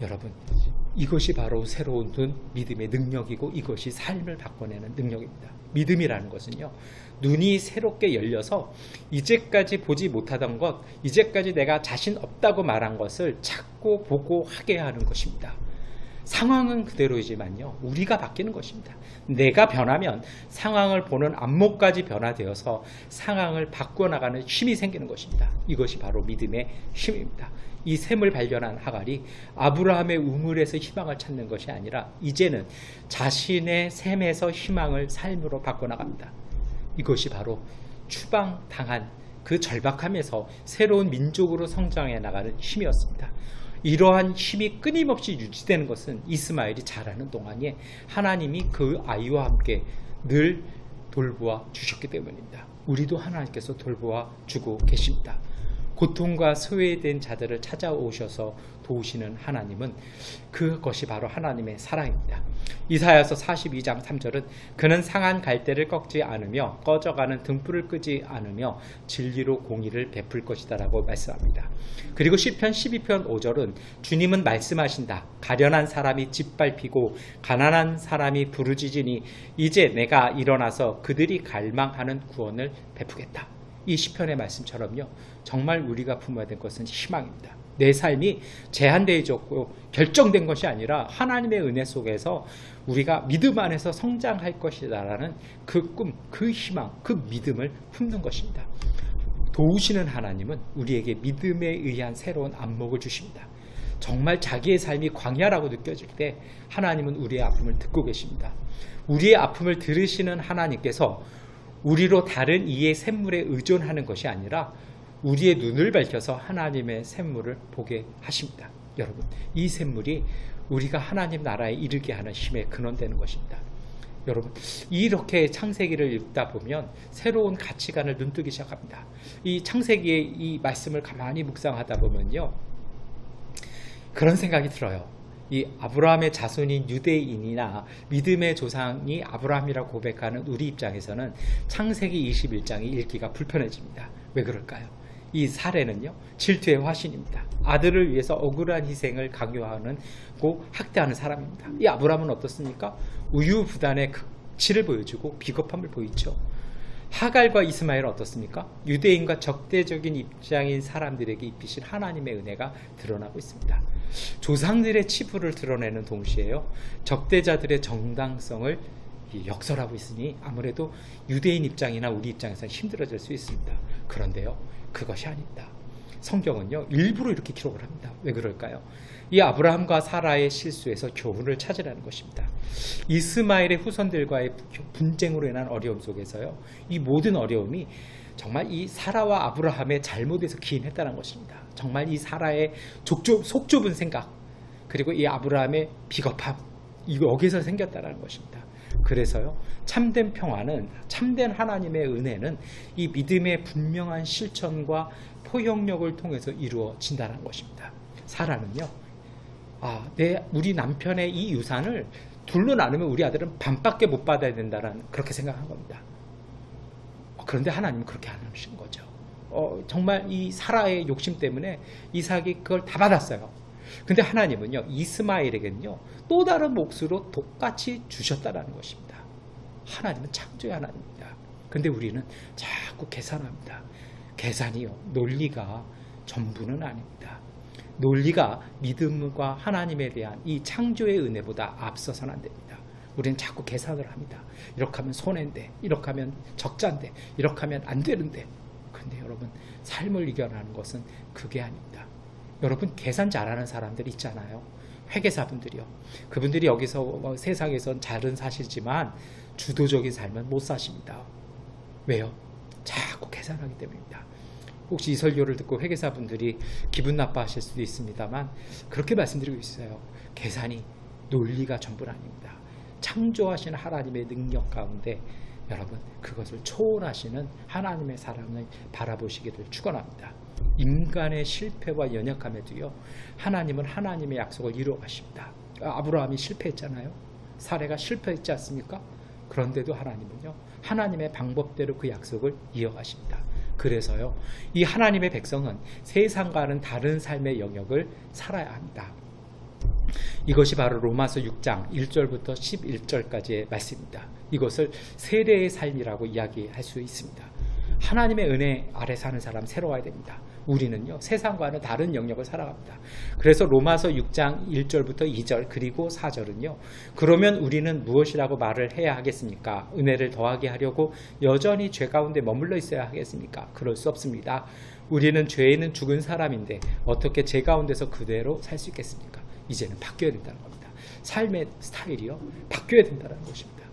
여러분, 이것이 바로 새로운 눈, 믿음의 능력이고 이것이 삶을 바꿔내는 능력입니다. 믿음이라는 것은요, 눈이 새롭게 열려서 이제까지 보지 못하던 것, 이제까지 내가 자신 없다고 말한 것을 찾고 보고 하게 하는 것입니다. 상황은 그대로이지만요, 우리가 바뀌는 것입니다. 내가 변하면 상황을 보는 안목까지 변화되어서 상황을 바꿔나가는 힘이 생기는 것입니다. 이것이 바로 믿음의 힘입니다. 이 샘을 발견한 하갈이 아브라함의 우물에서 희망을 찾는 것이 아니라 이제는 자신의 샘에서 희망을 삶으로 바꿔나갑니다. 이것이 바로 추방당한 그 절박함에서 새로운 민족으로 성장해 나가는 힘이었습니다. 이러한 힘이 끊임없이 유지되는 것은 이스마엘이 자라는 동안에 하나님이 그 아이와 함께 늘 돌보아 주셨기 때문입니다. 우리도 하나님께서 돌보아 주고 계십니다. 고통과 소외된 자들을 찾아오셔서 도우시는 하나님은 그것이 바로 하나님의 사랑입니다. 이사야서 42장 3절은 그는 상한 갈대를 꺾지 않으며 꺼져가는 등불을 끄지 않으며 진리로 공의를 베풀 것이다 라고 말씀합니다. 그리고 시편 12편 5절은 주님은 말씀하신다. 가련한 사람이 짓밟히고 가난한 사람이 부르짖으니 이제 내가 일어나서 그들이 갈망하는 구원을 베푸겠다. 이 시편의 말씀처럼요, 정말 우리가 품어야 될 것은 희망입니다. 내 삶이 제한되어졌고 결정된 것이 아니라 하나님의 은혜 속에서 우리가 믿음 안에서 성장할 것이다라는 그 꿈, 그 희망, 그 믿음을 품는 것입니다. 도우시는 하나님은 우리에게 믿음에 의한 새로운 안목을 주십니다. 정말 자기의 삶이 광야라고 느껴질 때 하나님은 우리의 아픔을 듣고 계십니다. 우리의 아픔을 들으시는 하나님께서 우리로 다른 이의 샘물에 의존하는 것이 아니라 우리의 눈을 밝혀서 하나님의 샘물을 보게 하십니다. 여러분, 이 샘물이 우리가 하나님 나라에 이르게 하는 힘의 근원되는 것입니다. 여러분, 이렇게 창세기를 읽다 보면 새로운 가치관을 눈뜨기 시작합니다. 이 창세기의 이 말씀을 가만히 묵상하다 보면요, 그런 생각이 들어요. 이 아브라함의 자손인 유대인이나 믿음의 조상이 아브라함이라고 고백하는 우리 입장에서는 창세기 21장이 읽기가 불편해집니다. 왜 그럴까요? 이 사례는요, 질투의 화신입니다. 아들을 위해서 억울한 희생을 강요하고 학대하는 사람입니다. 이 아브라함은 어떻습니까? 우유부단의 극치를 보여주고 비겁함을 보이죠. 하갈과 이스마엘은 어떻습니까? 유대인과 적대적인 입장인 사람들에게 입히신 하나님의 은혜가 드러나고 있습니다. 조상들의 치부를 드러내는 동시에요, 적대자들의 정당성을 역설하고 있으니 아무래도 유대인 입장이나 우리 입장에서는 힘들어질 수 있습니다. 그런데요, 그것이 아닙니다. 성경은요, 일부러 이렇게 기록을 합니다. 왜 그럴까요? 이 아브라함과 사라의 실수에서 교훈을 찾으라는 것입니다. 이스마엘의 후손들과의 분쟁으로 인한 어려움 속에서요, 이 모든 어려움이 정말 이 사라와 아브라함의 잘못에서 기인했다는 것입니다. 정말 이 사라의 속 좁은 생각, 그리고 이 아브라함의 비겁함, 여기서 생겼다는 것입니다. 그래서요, 참된 평화는, 참된 하나님의 은혜는 이 믿음의 분명한 실천과 포용력을 통해서 이루어진다는 것입니다. 사라는요, 우리 남편의 이 유산을 둘로 나누면 우리 아들은 반밖에 못 받아야 된다는, 그렇게 생각한 겁니다. 그런데 하나님은 그렇게 안 하신 거죠. 정말 이 사라의 욕심 때문에 이삭이 그걸 다 받았어요. 근데 하나님은요, 이스마엘에게는요, 또 다른 몫으로 똑같이 주셨다는 것입니다. 하나님은 창조의 하나님입니다. 근데 우리는 자꾸 계산합니다. 계산이요, 논리가 전부는 아닙니다. 논리가 믿음과 하나님에 대한 이 창조의 은혜보다 앞서서는 안 됩니다. 우리는 자꾸 계산을 합니다. 이렇게 하면 손해인데, 이렇게 하면 적자인데, 이렇게 하면 안 되는데. 근데 여러분, 삶을 이겨나가는 것은 그게 아닙니다. 여러분, 계산 잘하는 사람들 있잖아요. 회계사분들이요. 그분들이 여기서 세상에선 잘은 사시지만 주도적인 삶은 못 사십니다. 왜요? 자꾸 계산하기 때문입니다. 혹시 이 설교를 듣고 회계사분들이 기분 나빠하실 수도 있습니다만 그렇게 말씀드리고 있어요. 계산이, 논리가 전부는 아닙니다. 창조하신 하나님의 능력 가운데 여러분, 그것을 초월하시는 하나님의 사랑을 바라보시기를 축원합니다. 인간의 실패와 연약함에도요, 하나님은 하나님의 약속을 이루어 가십니다. 아브라함이 실패했잖아요. 사례가 실패했지 않습니까? 그런데도 하나님은요, 하나님의 방법대로 그 약속을 이어가십니다. 그래서요, 이 하나님의 백성은 세상과는 다른 삶의 영역을 살아야 합니다. 이것이 바로 로마서 6장 1절부터 11절까지의 말씀입니다. 이것을 세례의 삶이라고 이야기할 수 있습니다. 하나님의 은혜 아래 사는 사람 새로워야 됩니다. 우리는요, 세상과는 다른 영역을 살아갑니다. 그래서 로마서 6장 1절부터 2절 그리고 4절은요, 그러면 우리는 무엇이라고 말을 해야 하겠습니까? 은혜를 더하게 하려고 여전히 죄 가운데 머물러 있어야 하겠습니까? 그럴 수 없습니다. 우리는 죄에는 죽은 사람인데 어떻게 죄 가운데서 그대로 살 수 있겠습니까? 이제는 바뀌어야 된다는 겁니다. 삶의 스타일이요, 바뀌어야 된다는 것입니다.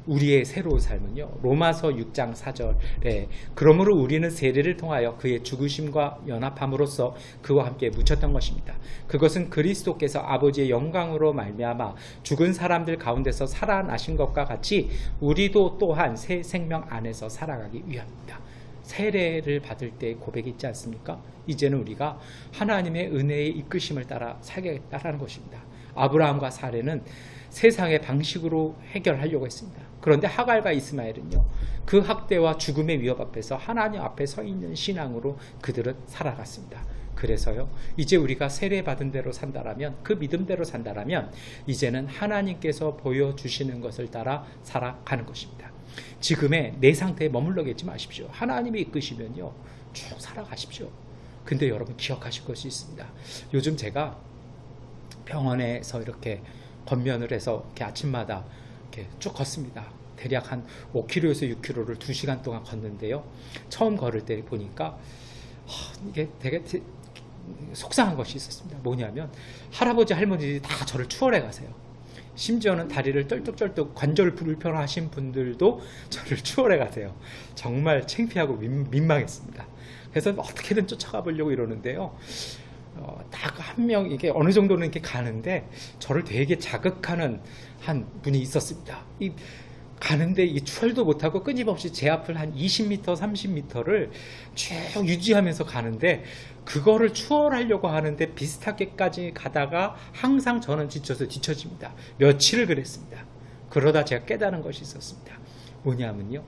우리의 새로운 삶은요, 로마서 6장 4절에 그러므로 우리는 세례를 통하여 그의 죽으심과 연합함으로써 그와 함께 묻혔던 것입니다. 그것은 그리스도께서 아버지의 영광으로 말미암아 죽은 사람들 가운데서 살아나신 것과 같이 우리도 또한 새 생명 안에서 살아가기 위함입니다. 세례를 받을 때 고백이 있지 않습니까? 이제는 우리가 하나님의 은혜의 이끄심을 따라 살겠다라는 것입니다. 아브라함과 사례는 세상의 방식으로 해결하려고 했습니다. 그런데 하갈과 이스마엘은요, 그 학대와 죽음의 위협 앞에서 하나님 앞에 서 있는 신앙으로 그들은 살아갔습니다. 그래서요, 이제 우리가 세례받은 대로 산다라면, 그 믿음대로 산다라면 이제는 하나님께서 보여주시는 것을 따라 살아가는 것입니다. 지금의 내 상태에 머물러 계지 마십시오. 하나님이 이끄시면요, 쭉 살아가십시오. 근데 여러분 기억하실 것이 있습니다. 요즘 제가 병원에서 이렇게 건면을 해서 이렇게 아침마다 이렇게 쭉 걷습니다. 대략 한 5km에서 6km를 2시간 동안 걷는데요. 처음 걸을 때 보니까 이게 되게 속상한 것이 있었습니다. 뭐냐면 할아버지 할머니들이 다 저를 추월해 가세요. 심지어는 다리를 떨뚝떨뚝 관절 불편하신 분들도 저를 추월해 가세요. 정말 창피하고 민망했습니다. 그래서 어떻게든 쫓아가 보려고 이러는데요. 딱 한 명 이게 어느 정도는 이렇게 가는데 저를 되게 자극하는 한 분이 있었습니다. 가는데 이 추월도 못하고 끊임없이 제 앞을 한 20m, 30m를 쭉 유지하면서 가는데 그거를 추월하려고 하는데 비슷하게까지 가다가 항상 저는 지쳐서 뒤처집니다. 며칠을 그랬습니다. 그러다 제가 깨달은 것이 있었습니다. 뭐냐면요,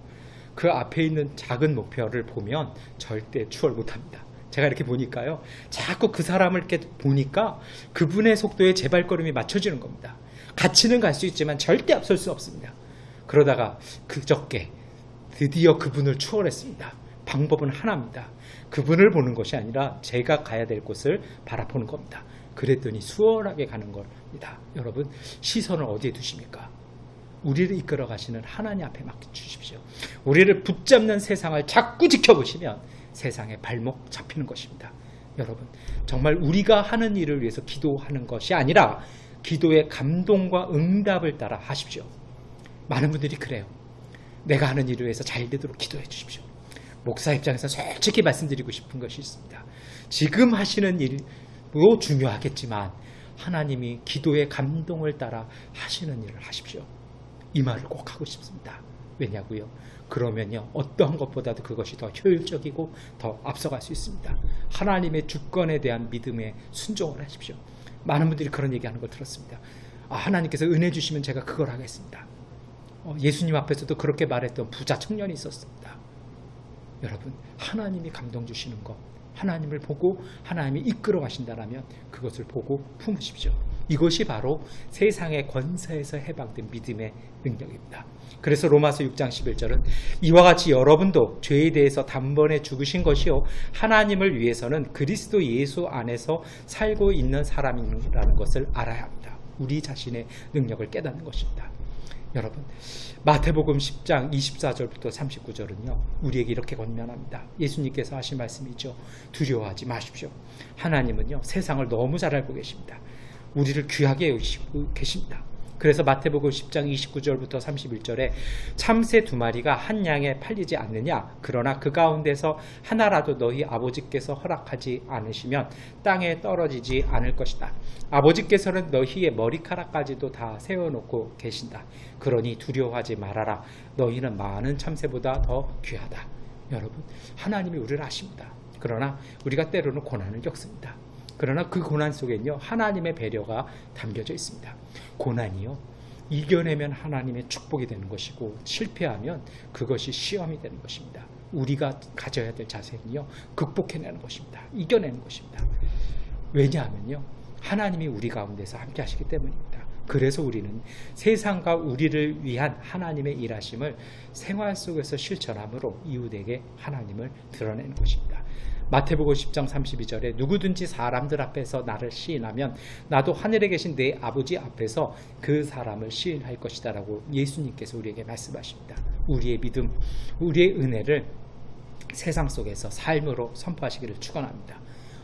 그 앞에 있는 작은 목표를 보면 절대 추월 못합니다. 제가 이렇게 보니까요, 자꾸 그 사람을 이렇게 보니까 그분의 속도에 제 발걸음이 맞춰지는 겁니다. 같이는 갈 수 있지만 절대 앞설 수 없습니다. 그러다가 그저께 드디어 그분을 추월했습니다. 방법은 하나입니다. 그분을 보는 것이 아니라 제가 가야 될 곳을 바라보는 겁니다. 그랬더니 수월하게 가는 겁니다. 여러분, 시선을 어디에 두십니까? 우리를 이끌어 가시는 하나님 앞에 맡겨주십시오. 우리를 붙잡는 세상을 자꾸 지켜보시면 세상에 발목 잡히는 것입니다. 여러분, 정말 우리가 하는 일을 위해서 기도하는 것이 아니라 기도의 감동과 응답을 따라 하십시오. 많은 분들이 그래요. 내가 하는 일을 위해서 잘 되도록 기도해 주십시오. 목사 입장에서 솔직히 말씀드리고 싶은 것이 있습니다. 지금 하시는 일도 중요하겠지만 하나님이 기도의 감동을 따라 하시는 일을 하십시오. 이 말을 꼭 하고 싶습니다. 왜냐고요? 그러면요, 어떠한 것보다도 그것이 더 효율적이고 더 앞서갈 수 있습니다. 하나님의 주권에 대한 믿음에 순종을 하십시오. 많은 분들이 그런 얘기하는 걸 들었습니다. 하나님께서 은혜 주시면 제가 그걸 하겠습니다. 예수님 앞에서도 그렇게 말했던 부자 청년이 있었습니다. 여러분, 하나님이 감동 주시는 것, 하나님을 보고 하나님이 이끌어 가신다라면 그것을 보고 품으십시오. 이것이 바로 세상의 권세에서 해방된 믿음의 능력입니다. 그래서 로마서 6장 11절은 이와 같이 여러분도 죄에 대해서 단번에 죽으신 것이요 하나님을 위해서는 그리스도 예수 안에서 살고 있는 사람이라는 것을 알아야 합니다. 우리 자신의 능력을 깨닫는 것입니다. 여러분, 마태복음 10장 24절부터 39절은요 우리에게 이렇게 권면합니다. 예수님께서 하신 말씀이죠. 두려워하지 마십시오. 하나님은요 세상을 너무 잘 알고 계십니다. 우리를 귀하게 여기시고 계십니다. 그래서 마태복음 10장 29절부터 31절에 참새 2마리가 한 양에 팔리지 않느냐? 그러나 그 가운데서 하나라도 너희 아버지께서 허락하지 않으시면 땅에 떨어지지 않을 것이다. 아버지께서는 너희의 머리카락까지도 다 세워놓고 계신다. 그러니 두려워하지 말아라. 너희는 많은 참새보다 더 귀하다. 여러분, 하나님이 우리를 아십니다. 그러나 우리가 때로는 고난을 겪습니다. 그러나 그 고난 속에는요 하나님의 배려가 담겨져 있습니다. 고난이요 이겨내면 하나님의 축복이 되는 것이고 실패하면 그것이 시험이 되는 것입니다. 우리가 가져야 될 자세는요 극복해내는 것입니다. 이겨내는 것입니다. 왜냐하면요 하나님이 우리 가운데서 함께 하시기 때문입니다. 그래서 우리는 세상과 우리를 위한 하나님의 일하심을 생활 속에서 실천함으로 이웃에게 하나님을 드러내는 것입니다. 마태복음 10장 32절에 누구든지 사람들 앞에서 나를 시인하면 나도 하늘에 계신 내 아버지 앞에서 그 사람을 시인할 것이다 라고 예수님께서 우리에게 말씀하십니다. 우리의 믿음, 우리의 은혜를 세상 속에서 삶으로 선포하시기를 축원합니다.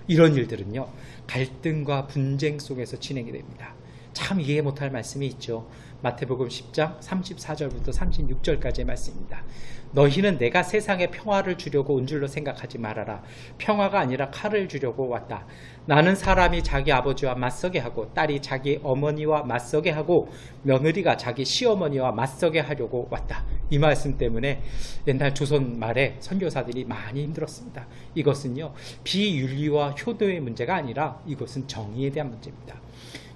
이런 일들은요 갈등과 분쟁 속에서 진행이 됩니다. 참 이해 못할 말씀이 있죠. 마태복음 10장 34절부터 36절까지의 말씀입니다. 너희는 내가 세상에 평화를 주려고 온 줄로 생각하지 말아라. 평화가 아니라 칼을 주려고 왔다. 나는 사람이 자기 아버지와 맞서게 하고 딸이 자기 어머니와 맞서게 하고 며느리가 자기 시어머니와 맞서게 하려고 왔다. 이 말씀 때문에 옛날 조선 말에 선교사들이 많이 힘들었습니다. 이것은요, 비윤리와 효도의 문제가 아니라 이것은 정의에 대한 문제입니다.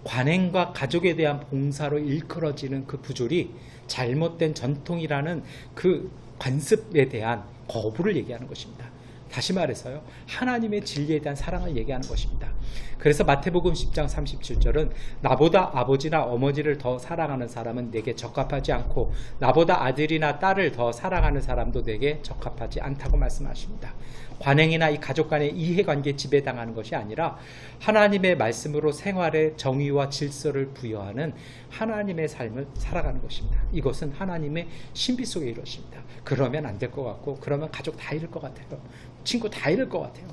관행과 가족에 대한 봉사로 일컬어지는 그 부조리, 잘못된 전통이라는 그 관습에 대한 거부를 얘기하는 것입니다. 다시 말해서요, 하나님의 진리에 대한 사랑을 얘기하는 것입니다. 그래서 마태복음 10장 37절은 나보다 아버지나 어머니를 더 사랑하는 사람은 내게 적합하지 않고 나보다 아들이나 딸을 더 사랑하는 사람도 내게 적합하지 않다고 말씀하십니다. 관행이나 이 가족 간의 이해관계에 지배당하는 것이 아니라 하나님의 말씀으로 생활의 정의와 질서를 부여하는 하나님의 삶을 살아가는 것입니다. 이것은 하나님의 신비 속에 이루어집니다. 그러면 안 될 것 같고, 그러면 가족 다 잃을 것 같아요. 친구 다 잃을 것 같아요.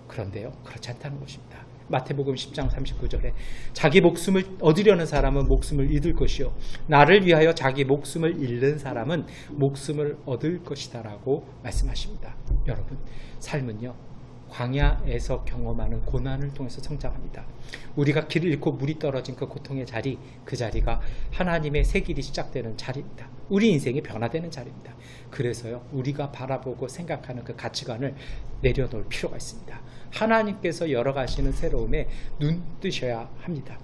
그런데요, 그렇지 않다는 것입니다. 마태복음 10장 39절에 자기 목숨을 얻으려는 사람은 목숨을 잃을 것이요 나를 위하여 자기 목숨을 잃는 사람은 목숨을 얻을 것이다 라고 말씀하십니다. 여러분, 삶은요, 광야에서 경험하는 고난을 통해서 성장합니다. 우리가 길을 잃고 물이 떨어진 그 고통의 자리, 그 자리가 하나님의 새 길이 시작되는 자리입니다. 우리 인생이 변화되는 자리입니다. 그래서요, 우리가 바라보고 생각하는 그 가치관을 내려놓을 필요가 있습니다. 하나님께서 열어가시는 새로움에 눈 뜨셔야 합니다.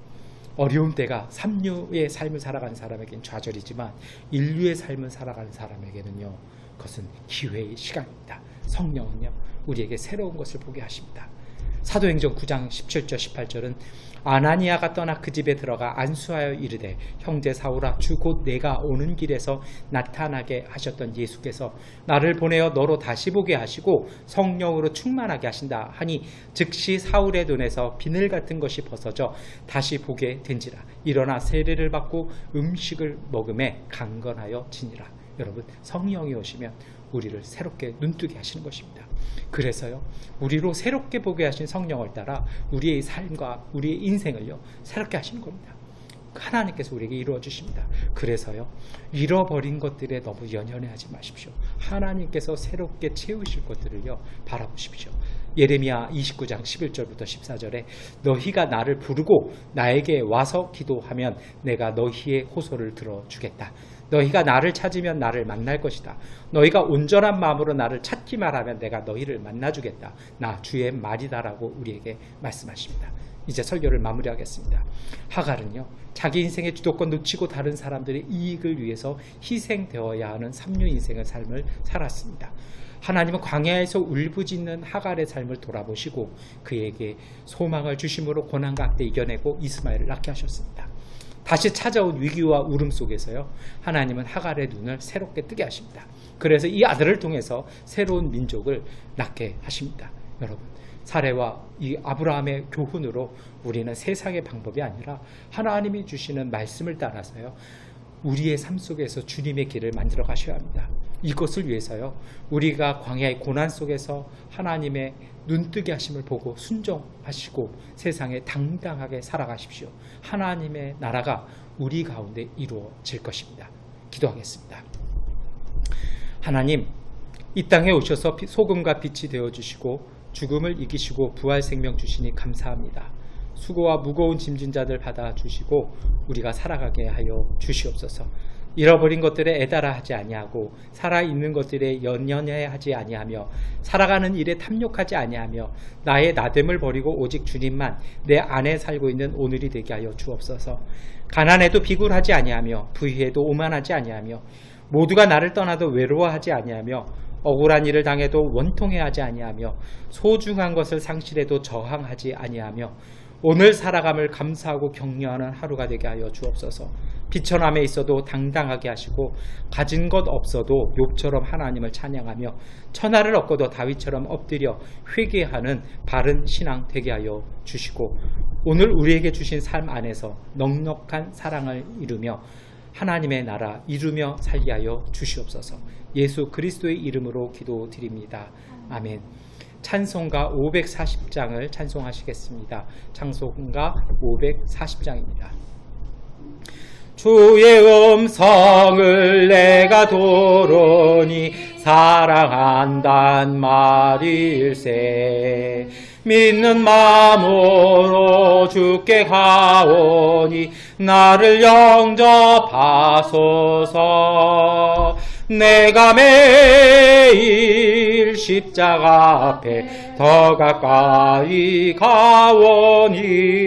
어려운 때가 삼류의 삶을 살아가는 사람에게는 좌절이지만 인류의 삶을 살아가는 사람에게는요, 그것은 기회의 시간입니다. 성령은요, 우리에게 새로운 것을 보게 하십니다. 사도행전 9장 17절 18절은 아나니아가 떠나 그 집에 들어가 안수하여 이르되 형제 사울아, 주 곧 내가 오는 길에서 나타나게 하셨던 예수께서 나를 보내어 너로 다시 보게 하시고 성령으로 충만하게 하신다 하니 즉시 사울의 눈에서 비늘 같은 것이 벗어져 다시 보게 된지라. 일어나 세례를 받고 음식을 먹음에 강건하여 지니라. 여러분, 성령이 오시면 우리를 새롭게 눈뜨게 하시는 것입니다. 그래서요, 우리로 새롭게 보게 하신 성령을 따라 우리의 삶과 우리의 인생을요, 새롭게 하시는 겁니다. 하나님께서 우리에게 이루어 주십니다. 그래서요, 잃어버린 것들에 너무 연연해하지 마십시오. 하나님께서 새롭게 채우실 것들을요, 바라보십시오. 예레미야 29장 11절부터 14절에 너희가 나를 부르고 나에게 와서 기도하면 내가 너희의 호소를 들어주겠다. 너희가 나를 찾으면 나를 만날 것이다. 너희가 온전한 마음으로 나를 찾기만 하면 내가 너희를 만나주겠다. 나 주의 말이다라고 우리에게 말씀하십니다. 이제 설교를 마무리하겠습니다. 하갈은요, 자기 인생의 주도권 놓치고 다른 사람들의 이익을 위해서 희생되어야 하는 삼류 인생의 삶을 살았습니다. 하나님은 광야에서 울부짖는 하갈의 삶을 돌아보시고 그에게 소망을 주심으로 고난과 악대 이겨내고 이스마엘을 낳게 하셨습니다. 다시 찾아온 위기와 울음 속에서요, 하나님은 하갈의 눈을 새롭게 뜨게 하십니다. 그래서 이 아들을 통해서 새로운 민족을 낳게 하십니다. 여러분, 사례와 이 아브라함의 교훈으로 우리는 세상의 방법이 아니라 하나님이 주시는 말씀을 따라서요, 우리의 삶 속에서 주님의 길을 만들어 가셔야 합니다. 이것을 위해서요, 우리가 광야의 고난 속에서 하나님의 눈뜨게 하심을 보고 순종하시고 세상에 당당하게 살아가십시오. 하나님의 나라가 우리 가운데 이루어질 것입니다. 기도하겠습니다. 하나님, 이 땅에 오셔서 소금과 빛이 되어주시고 죽음을 이기시고 부활 생명 주시니 감사합니다. 수고와 무거운 짐진 자들 받아주시고 우리가 살아가게 하여 주시옵소서. 잃어버린 것들에 애달아 하지 아니하고 살아있는 것들에 연연해 하지 아니하며 살아가는 일에 탐욕하지 아니하며 나의 나됨을 버리고 오직 주님만 내 안에 살고 있는 오늘이 되게 하여 주옵소서. 가난해도 비굴하지 아니하며 부유해도 오만하지 아니하며 모두가 나를 떠나도 외로워하지 아니하며 억울한 일을 당해도 원통해하지 아니하며 소중한 것을 상실해도 저항하지 아니하며 오늘 살아감을 감사하고 격려하는 하루가 되게 하여 주옵소서. 비천함에 있어도 당당하게 하시고 가진 것 없어도 욥처럼 하나님을 찬양하며 천하를 얻고도 다윗처럼 엎드려 회개하는 바른 신앙 되게 하여 주시고 오늘 우리에게 주신 삶 안에서 넉넉한 사랑을 이루며 하나님의 나라 이루며 살게 하여 주시옵소서. 예수 그리스도의 이름으로 기도드립니다. 아멘. 찬송가 540장을 찬송하시겠습니다. 찬송가 540장입니다. 주의 음성을 내가 들으니 사랑한단 말일세. 믿는 마음으로 주께 가오니 나를 영접하소서. 내가 매일 십자가 앞에 더 가까이 가오니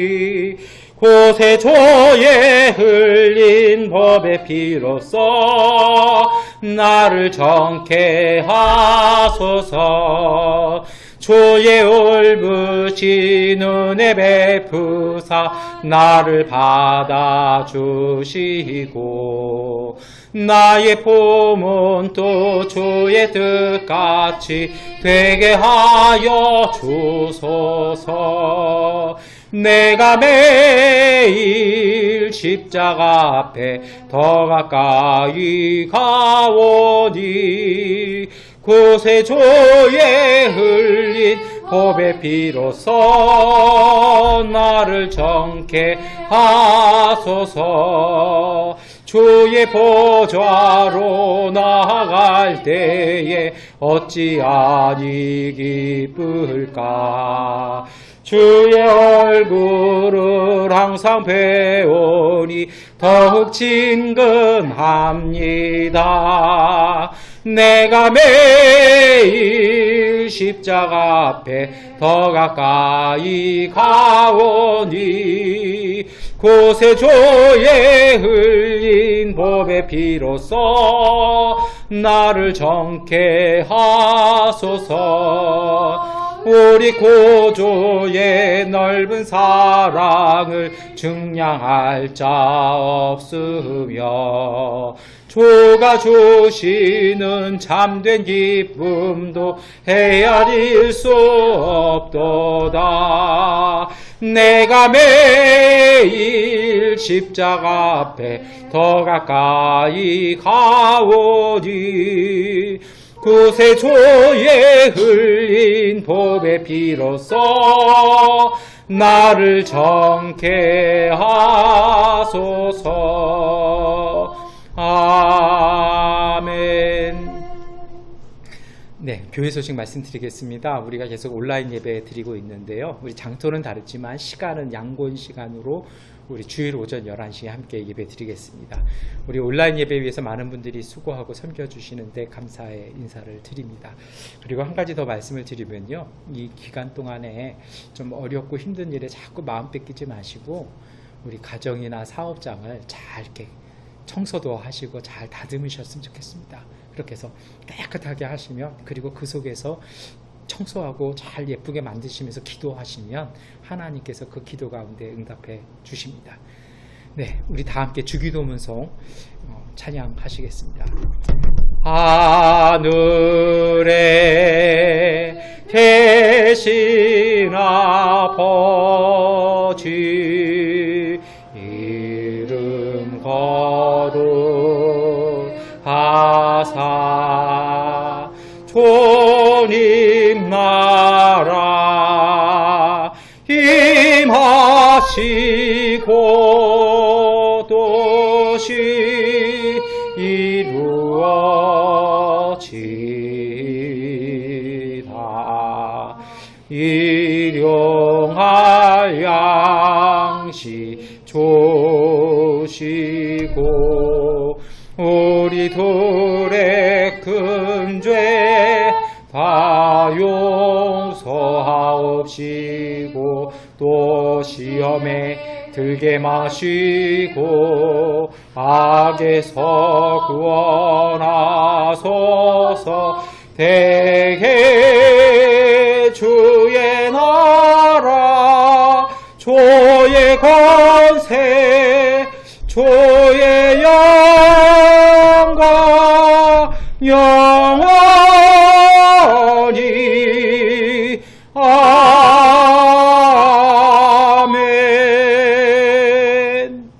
곳에 조에 흘린 법의 피로써 나를 정케 하소서. 주의 울부신 은혜 베푸사 나를 받아주시고 나의 품은 또 주의 뜻같이 되게 하여 주소서. 내가 매일 십자가 앞에 더 가까이 가오니 곳에 주의 흘린 법의 피로써 나를 정케 하소서. 주의 보좌로 나아갈 때에 어찌하니 기쁠까. 주의 얼굴을 항상 배우니 더욱 친근합니다. 내가 매일 십자가 앞에 더 가까이 가오니 곳에 주의 흘린 법의 피로써 나를 정케 하소서. 우리 구주의 넓은 사랑을 증량할 자 없으며 주가 주시는 참된 기쁨도 헤아릴 수 없도다. 내가 매일 십자가 앞에 더 가까이 가오니 곳에 주의 흘린 법의 피로써 나를 정케 하소서. 아멘. 네, 교회 소식 말씀드리겠습니다. 우리가 계속 온라인 예배 드리고 있는데요. 우리 장소는 다르지만 시간은 양곤 시간으로 우리 주일 오전 11시에 함께 예배 드리겠습니다. 우리 온라인 예배 위해서 많은 분들이 수고하고 섬겨주시는데 감사의 인사를 드립니다. 그리고 한 가지 더 말씀을 드리면요. 이 기간 동안에 좀 어렵고 힘든 일에 자꾸 마음 뺏기지 마시고 우리 가정이나 사업장을 잘 이렇게 청소도 하시고 잘 다듬으셨으면 좋겠습니다. 그렇게 해서 깨끗하게 하시면 그리고 그 속에서 청소하고 잘 예쁘게 만드시면서 기도하시면 하나님께서 그 기도 가운데 응답해 주십니다. 네, 우리 다 함께 주기도문송 찬양하시겠습니다. 하늘에 계신 아버지 이름 거룩하사 주님 나라 임하시고 도시 이루어지다. 일용할 양식 주시고 우리 둘의 큰 죄 다 용서하옵시고 또 시험에 들게 마시고 악에서 구원하소서. 대개 주의 나라 주의 권세 주의 영광 영원히 아멘.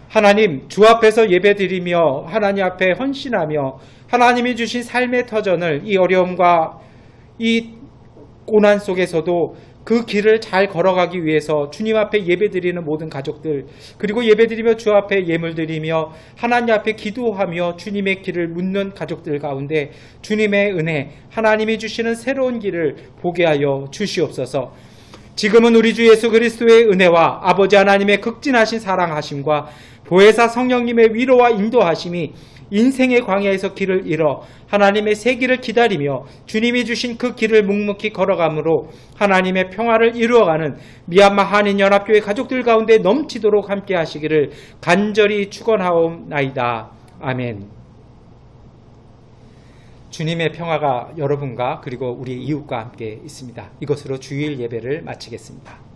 하나님, 주 앞에서 예배드리며 하나님 앞에 헌신하며 하나님이 주신 삶의 터전을 이 어려움과 이 고난 속에서도 그 길을 잘 걸어가기 위해서 주님 앞에 예배드리는 모든 가족들, 그리고 예배드리며 주 앞에 예물드리며 하나님 앞에 기도하며 주님의 길을 묻는 가족들 가운데 주님의 은혜, 하나님이 주시는 새로운 길을 보게 하여 주시옵소서. 지금은 우리 주 예수 그리스도의 은혜와 아버지 하나님의 극진하신 사랑하심과 보혜사 성령님의 위로와 인도하심이 인생의 광야에서 길을 잃어 하나님의 새 길을 기다리며 주님이 주신 그 길을 묵묵히 걸어감으로 하나님의 평화를 이루어가는 미얀마 한인연합교회 가족들 가운데 넘치도록 함께 하시기를 간절히 축원하옵나이다. 아멘. 주님의 평화가 여러분과 그리고 우리 이웃과 함께 있습니다. 이것으로 주일 예배를 마치겠습니다.